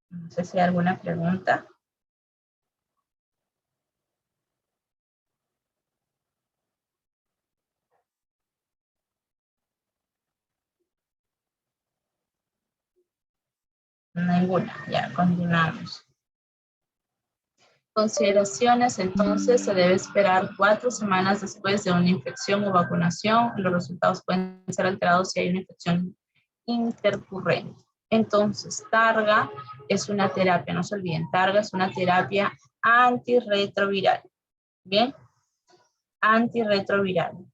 No sé si hay alguna pregunta. Ninguna, ya continuamos. Consideraciones, entonces, se debe esperar 4 semanas después de una infección o vacunación. Los resultados pueden ser alterados si hay una infección intercurrente. Entonces, Targa es una terapia, no se olviden, Targa es una terapia antirretroviral. ¿Bien? Antirretroviral.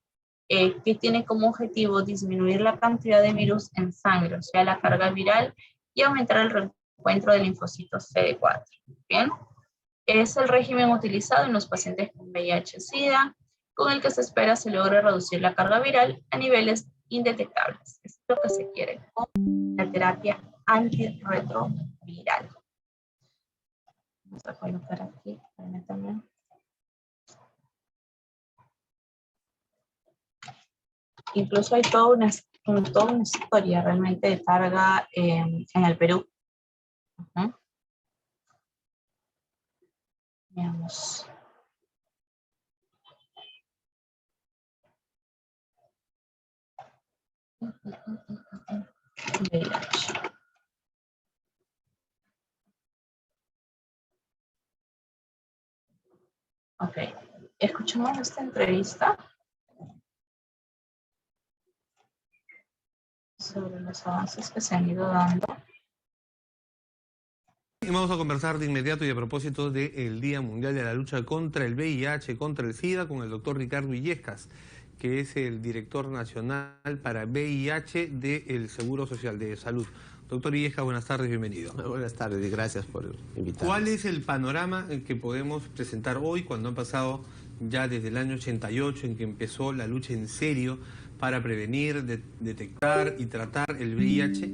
Que tiene como objetivo disminuir la cantidad de virus en sangre, o sea, la carga viral, y aumentar el reencuentro de linfocitos CD4. ¿Bien? Es el régimen utilizado en los pacientes con VIH-Sida, con el que se espera se logre reducir la carga viral a niveles indetectables. Es lo que se quiere con la terapia antirretroviral. Vamos a colocar aquí, permítanme. Incluso hay toda una historia realmente de Targa en el Perú. Veamos. VIH. Ok, escuchamos esta entrevista sobre los avances que se han ido dando. Y vamos a conversar de inmediato y a propósito del Día Mundial de la Lucha contra el VIH, contra el SIDA, con el doctor Ricardo Illescas, que es el director nacional para VIH del Seguro Social de Salud. Doctor Illescas, buenas tardes, bienvenido. Buenas tardes y gracias por invitarnos. ¿Cuál es el panorama que podemos presentar hoy cuando han pasado ya desde el año 88 en que empezó la lucha en serio para prevenir, detectar y tratar el VIH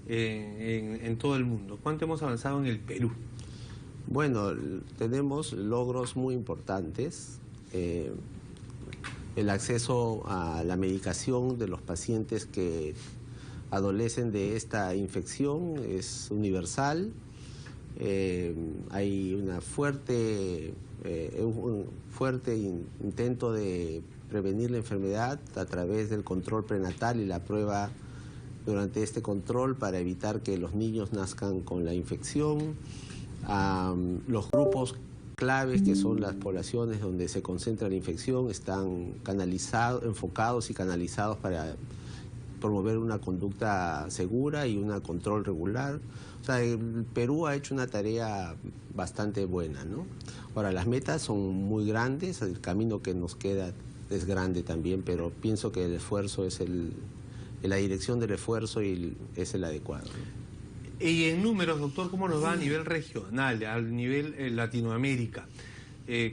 en todo el mundo. ¿Cuánto hemos avanzado en el Perú? Bueno, tenemos logros muy importantes. El acceso a la medicación de los pacientes que adolecen de esta infección es universal. Hay un fuerte intento de prevenir la enfermedad a través del control prenatal y la prueba durante este control para evitar que los niños nazcan con la infección. Los grupos claves, que son las poblaciones donde se concentra la infección, están enfocados y canalizados para promover una conducta segura y un control regular. O sea, el Perú ha hecho una tarea bastante buena, ¿no? Ahora, las metas son muy grandes, el camino que nos queda es grande también, pero pienso que el esfuerzo es la dirección del esfuerzo es el adecuado, ¿no? Y en números, doctor, ¿cómo nos va a nivel regional, a nivel Latinoamérica?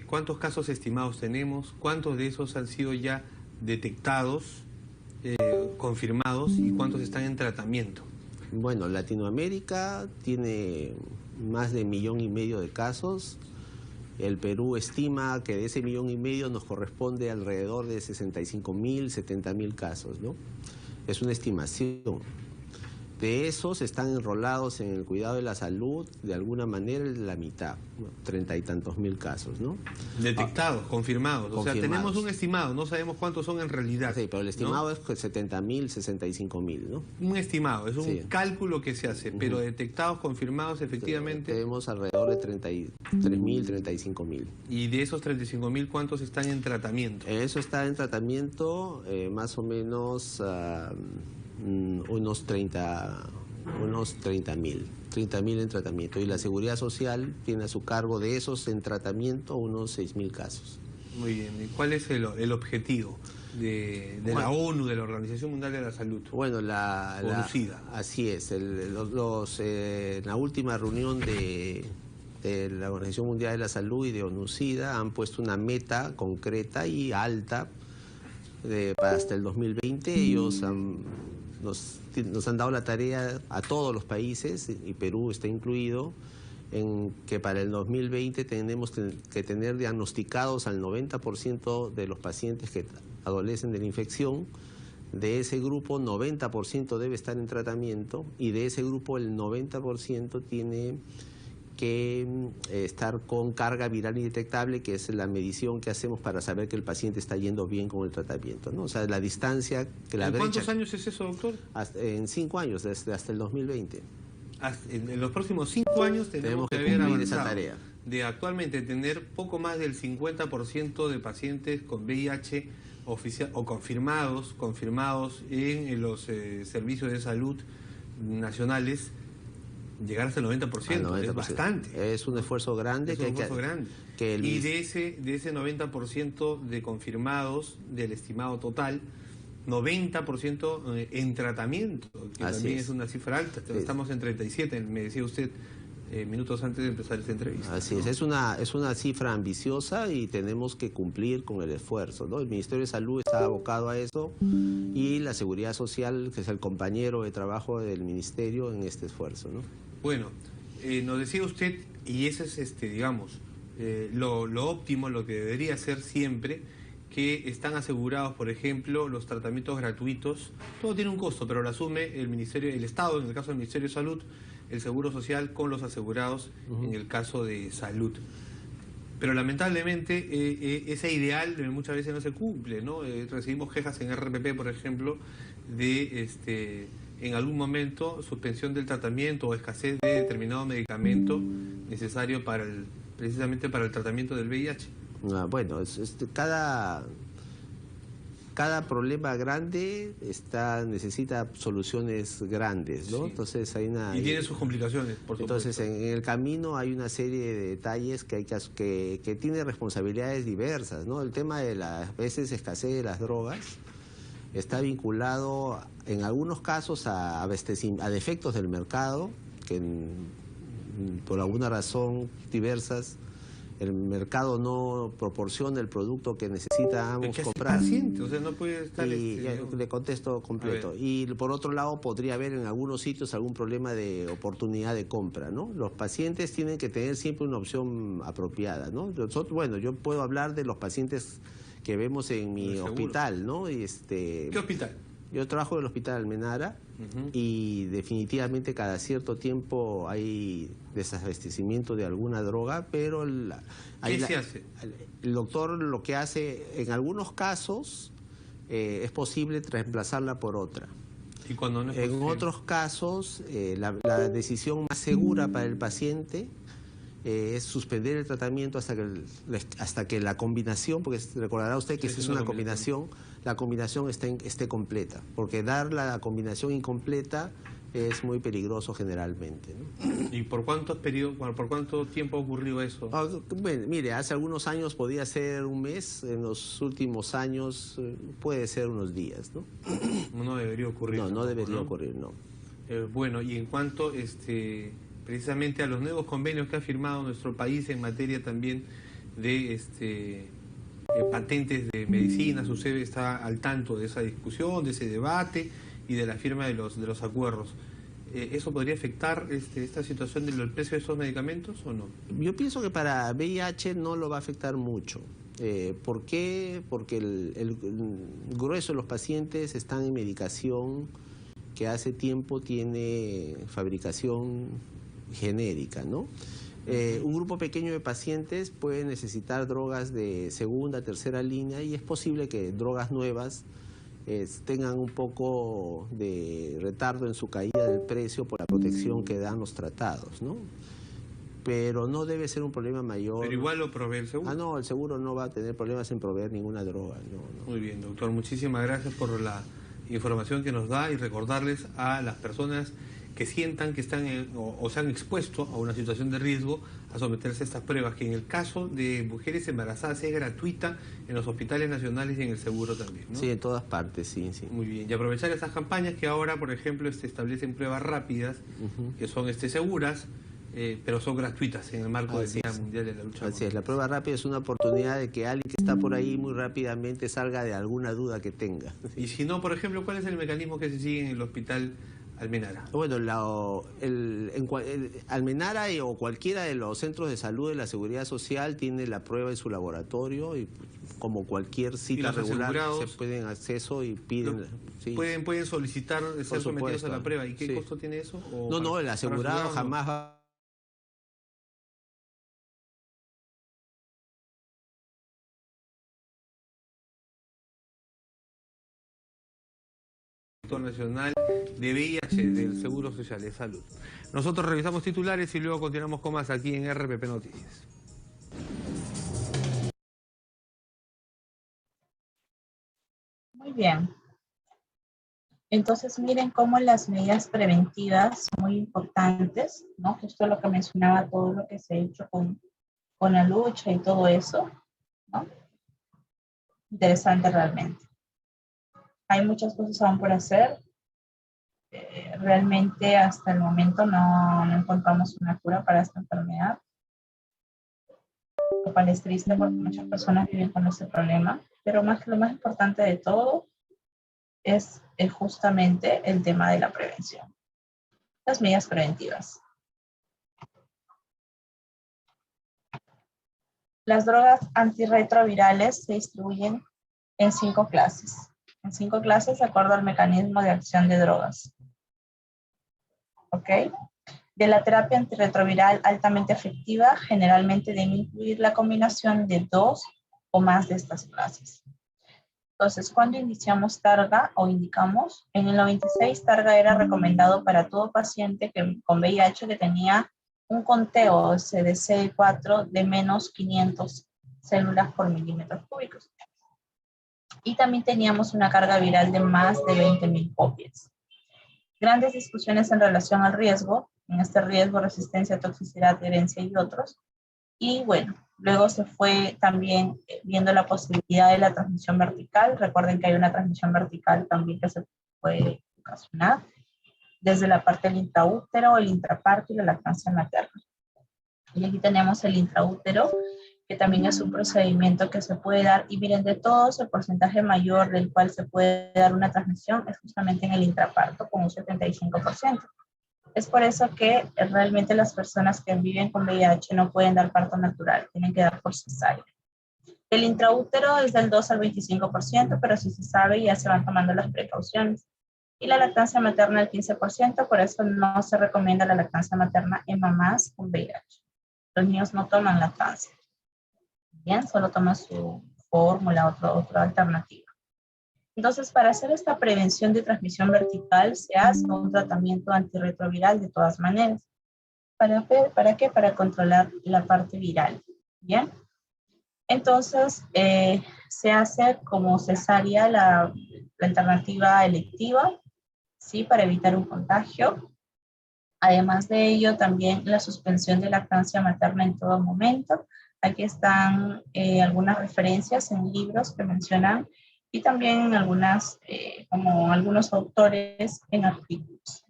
¿Cuántos casos estimados tenemos? ¿Cuántos de esos han sido ya detectados, confirmados, y cuántos están en tratamiento? Bueno, Latinoamérica tiene más de 1,5 millones de casos. El Perú estima que de ese 1,5 millones nos corresponde alrededor de 65.000, 70.000 casos, ¿no? Es una estimación. De esos están enrolados en el cuidado de la salud, de alguna manera la mitad, 30 y tantos mil casos, ¿no? Detectados, confirmados. O sea, tenemos un estimado, no sabemos cuántos son en realidad. Sí, pero el estimado es 70.000, 65.000, ¿no? Un estimado, es un cálculo que se hace, pero detectados, confirmados, efectivamente. Tenemos alrededor de 33.000, 35.000. ¿Y de esos 35.000 cuántos están en tratamiento? Eso está en tratamiento, más o menos unos 30.000. 30.000 en tratamiento. Y la Seguridad Social tiene a su cargo de esos en tratamiento unos 6.000 casos. Muy bien. ¿Y cuál es el objetivo de la ONU, de la Organización Mundial de la Salud? Bueno, así es. En la última reunión de la Organización Mundial de la Salud y de ONU-SIDA han puesto una meta concreta y alta para hasta el 2020. Ellos nos han dado la tarea a todos los países, y Perú está incluido, en que para el 2020 tenemos que tener diagnosticados al 90% de los pacientes que adolecen de la infección. De ese grupo, 90% debe estar en tratamiento, y de ese grupo el 90% tiene que estar con carga viral indetectable, que es la medición que hacemos para saber que el paciente está yendo bien con el tratamiento, ¿no? O sea, la distancia que la brecha... ¿En cuántos años es eso, doctor? En 5 años, hasta el 2020. En los próximos 5 años tenemos que haber cumplir avanzado esa tarea. De actualmente tener poco más del 50% de pacientes con VIH o confirmados en los servicios de salud nacionales, llegar hasta el 90%, es bastante. Es un esfuerzo grande. Y de ese 90% de confirmados, del estimado total, 90% en tratamiento, que también es una cifra alta. Estamos en 37, me decía usted minutos antes de empezar esta entrevista. Así es, es una cifra ambiciosa y tenemos que cumplir con el esfuerzo, ¿no? El Ministerio de Salud está abocado a eso, y la Seguridad Social, que es el compañero de trabajo del Ministerio en este esfuerzo, ¿no? Bueno, nos decía usted, y ese es, digamos, lo óptimo, lo que debería ser siempre, que están asegurados, por ejemplo, los tratamientos gratuitos. Todo tiene un costo, pero lo asume el Estado, en el caso del Ministerio de Salud, el Seguro Social con los asegurados en el caso de salud. Pero lamentablemente ese ideal muchas veces no se cumple, ¿no? Recibimos quejas en RPP, por ejemplo, de en algún momento suspensión del tratamiento o escasez de determinado medicamento necesario precisamente para el tratamiento del VIH. Bueno, cada problema grande necesita soluciones grandes, ¿no? Sí. Entonces y tiene sus complicaciones, por supuesto. Entonces en el camino hay una serie de detalles que tiene responsabilidades diversas, ¿no? El tema de las veces escasez de las drogas está vinculado en algunos casos a defectos del mercado, que por alguna razón diversas el mercado no proporciona el producto que necesitamos ¿Qué hace el comprar. paciente? O sea, no puede estar... Y ya le contesto completo. Y por otro lado, podría haber en algunos sitios algún problema de oportunidad de compra, ¿no? Los pacientes tienen que tener siempre una opción apropiada, ¿no? Bueno, yo puedo hablar de los pacientes que vemos en mi hospital, ¿no? ¿Qué hospital? Yo trabajo en el Hospital Almenara y definitivamente cada cierto tiempo hay desabastecimiento de alguna droga, pero ¿Qué se hace? El doctor lo que hace, en algunos casos, es posible reemplazarla por otra. ¿Y cuando no es en posible? otros casos, la decisión más segura para el paciente es suspender el tratamiento hasta que la combinación, porque recordará usted que si es una combinación, la combinación esté completa, porque dar la combinación incompleta es muy peligroso generalmente, ¿no? ¿Y por cuánto tiempo ha ocurrido eso? Bueno, mire, hace algunos años podía ser un mes, en los últimos años puede ser unos días, ¿no? No debería ocurrir. No debería ocurrir, no. Bueno, y en cuanto precisamente a los nuevos convenios que ha firmado nuestro país en materia también de patentes de medicinas, usted está al tanto de esa discusión, de ese debate y de la firma de los acuerdos. ¿Eso podría afectar esta situación del precio de esos medicamentos o no? Yo pienso que para VIH no lo va a afectar mucho. ¿Por qué? Porque el grueso de los pacientes están en medicación que hace tiempo tiene fabricación genérica, ¿no? Un grupo pequeño de pacientes puede necesitar drogas de segunda, tercera línea y es posible que drogas nuevas tengan un poco de retardo en su caída del precio por la protección que dan los tratados, ¿no? Pero no debe ser un problema mayor. Pero igual lo provee el seguro. No, el seguro no va a tener problemas en proveer ninguna droga. No. Muy bien, doctor. Muchísimas gracias por la información que nos da y recordarles a las personas que sientan que están o se han expuesto a una situación de riesgo a someterse a estas pruebas, que en el caso de mujeres embarazadas es gratuita en los hospitales nacionales y en el seguro también, ¿no? Sí, en todas partes, sí. Muy bien, y aprovechar estas campañas que ahora, por ejemplo, establecen pruebas rápidas, que son seguras, pero son gratuitas en el marco del Día Mundial de la Lucha. Así es, la prueba rápida es una oportunidad de que alguien que está por ahí muy rápidamente salga de alguna duda que tenga. Y si no, por ejemplo, ¿cuál es el mecanismo que se sigue en el hospital Almenara? Bueno, Almenara o cualquiera de los centros de salud de la Seguridad Social tiene la prueba en su laboratorio y como cualquier cita regular se pueden acceso y piden... Sí. ¿Pueden solicitar ser sometidos a la prueba? ¿Y qué costo tiene eso? No, el asegurado jamás va... Nacional de VIH del Seguro Social de Salud. Nosotros revisamos titulares y luego continuamos con más aquí en RPP Noticias. Muy bien. Entonces miren cómo las medidas preventivas son muy importantes, ¿no? Justo lo que mencionaba, todo lo que se ha hecho con la lucha y todo eso, ¿no? Interesante realmente. Hay muchas cosas aún por hacer. Realmente hasta el momento no encontramos una cura para esta enfermedad. Lo cual es triste porque muchas personas viven con este problema. Pero lo más importante de todo es justamente el tema de la prevención. Las medidas preventivas. Las drogas antirretrovirales se distribuyen en 5 clases. En 5 clases de acuerdo al mecanismo de acción de drogas. ¿Ok? De la terapia antirretroviral altamente efectiva, generalmente debe incluir la combinación de 2 o más de estas clases. Entonces, cuando iniciamos Targa o indicamos, en el 96 Targa era recomendado para todo paciente con VIH que tenía un conteo CDC4 de menos 500 células por milímetros cúbicos. Y también teníamos una carga viral de más de 20.000 copias. Grandes discusiones en relación al riesgo, en este riesgo, resistencia, toxicidad, adherencia y otros. Y bueno, luego se fue también viendo la posibilidad de la transmisión vertical. Recuerden que hay una transmisión vertical también que se puede ocasionar desde la parte del intraútero, el intraparto y la lactancia materna. Y aquí tenemos el intraútero, que también es un procedimiento que se puede dar. Y miren, de todos, el porcentaje mayor del cual se puede dar una transmisión es justamente en el intraparto, con un 75%. Es por eso que realmente las personas que viven con VIH no pueden dar parto natural, tienen que dar por cesárea. El intraútero es del 2 al 25%, pero si se sabe ya se van tomando las precauciones. Y la lactancia materna el 15%, por eso no se recomienda la lactancia materna en mamás con VIH. Los niños no toman lactancia. Bien, solo toman su fórmula, otra alternativa. Entonces, para hacer esta prevención de transmisión vertical, se hace un tratamiento antirretroviral de todas maneras. ¿Para qué? Para controlar la parte viral. Bien. Entonces, se hace como cesárea la alternativa electiva, ¿sí? Para evitar un contagio. Además de ello, también la suspensión de lactancia materna en todo momento. Aquí están algunas referencias en libros que mencionan y también algunas, como algunos autores en artículos.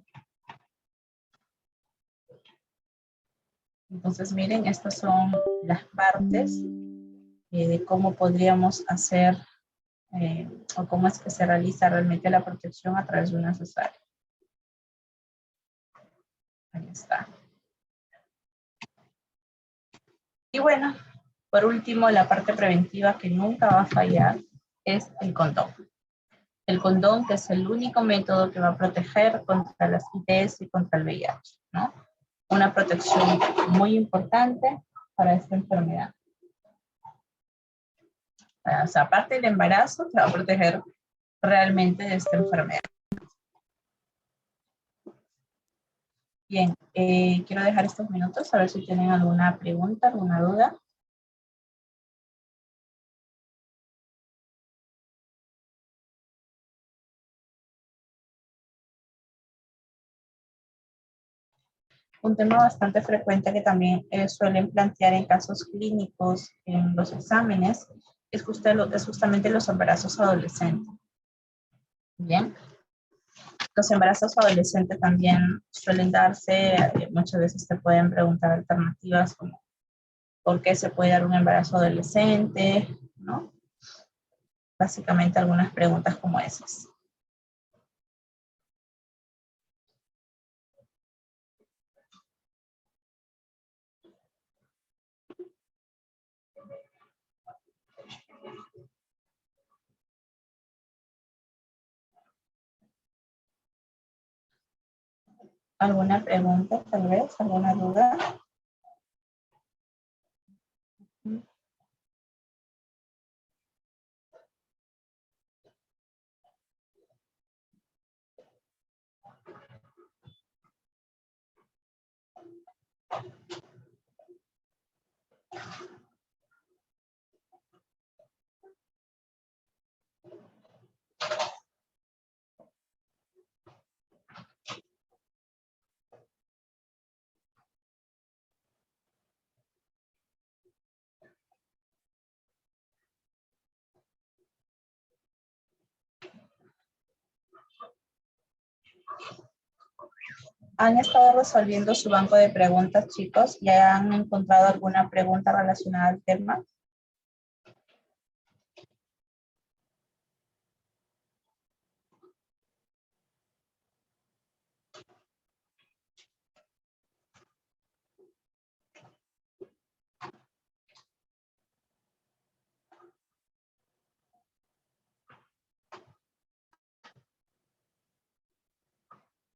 Entonces, miren, estas son las partes de cómo podríamos hacer o cómo es que se realiza realmente la protección a través de una cesárea. Ahí está. Y bueno, por último, la parte preventiva que nunca va a fallar es el condón. El condón, que es el único método que va a proteger contra las ITS y contra el VIH, ¿no? Una protección muy importante para esta enfermedad. O sea, aparte del embarazo, te va a proteger realmente de esta enfermedad. Bien, quiero dejar estos minutos a ver si tienen alguna pregunta, alguna duda. Un tema bastante frecuente que también suelen plantear en casos clínicos en los exámenes es justamente los embarazos adolescentes. Bien. Los embarazos adolescentes también suelen darse, muchas veces te pueden preguntar alternativas como ¿por qué se puede dar un embarazo adolescente? ¿No? Básicamente algunas preguntas como esas. ¿Alguna pregunta, tal vez? ¿Alguna duda? ¿Han estado resolviendo su banco de preguntas, chicos? ¿Ya han encontrado alguna pregunta relacionada al tema?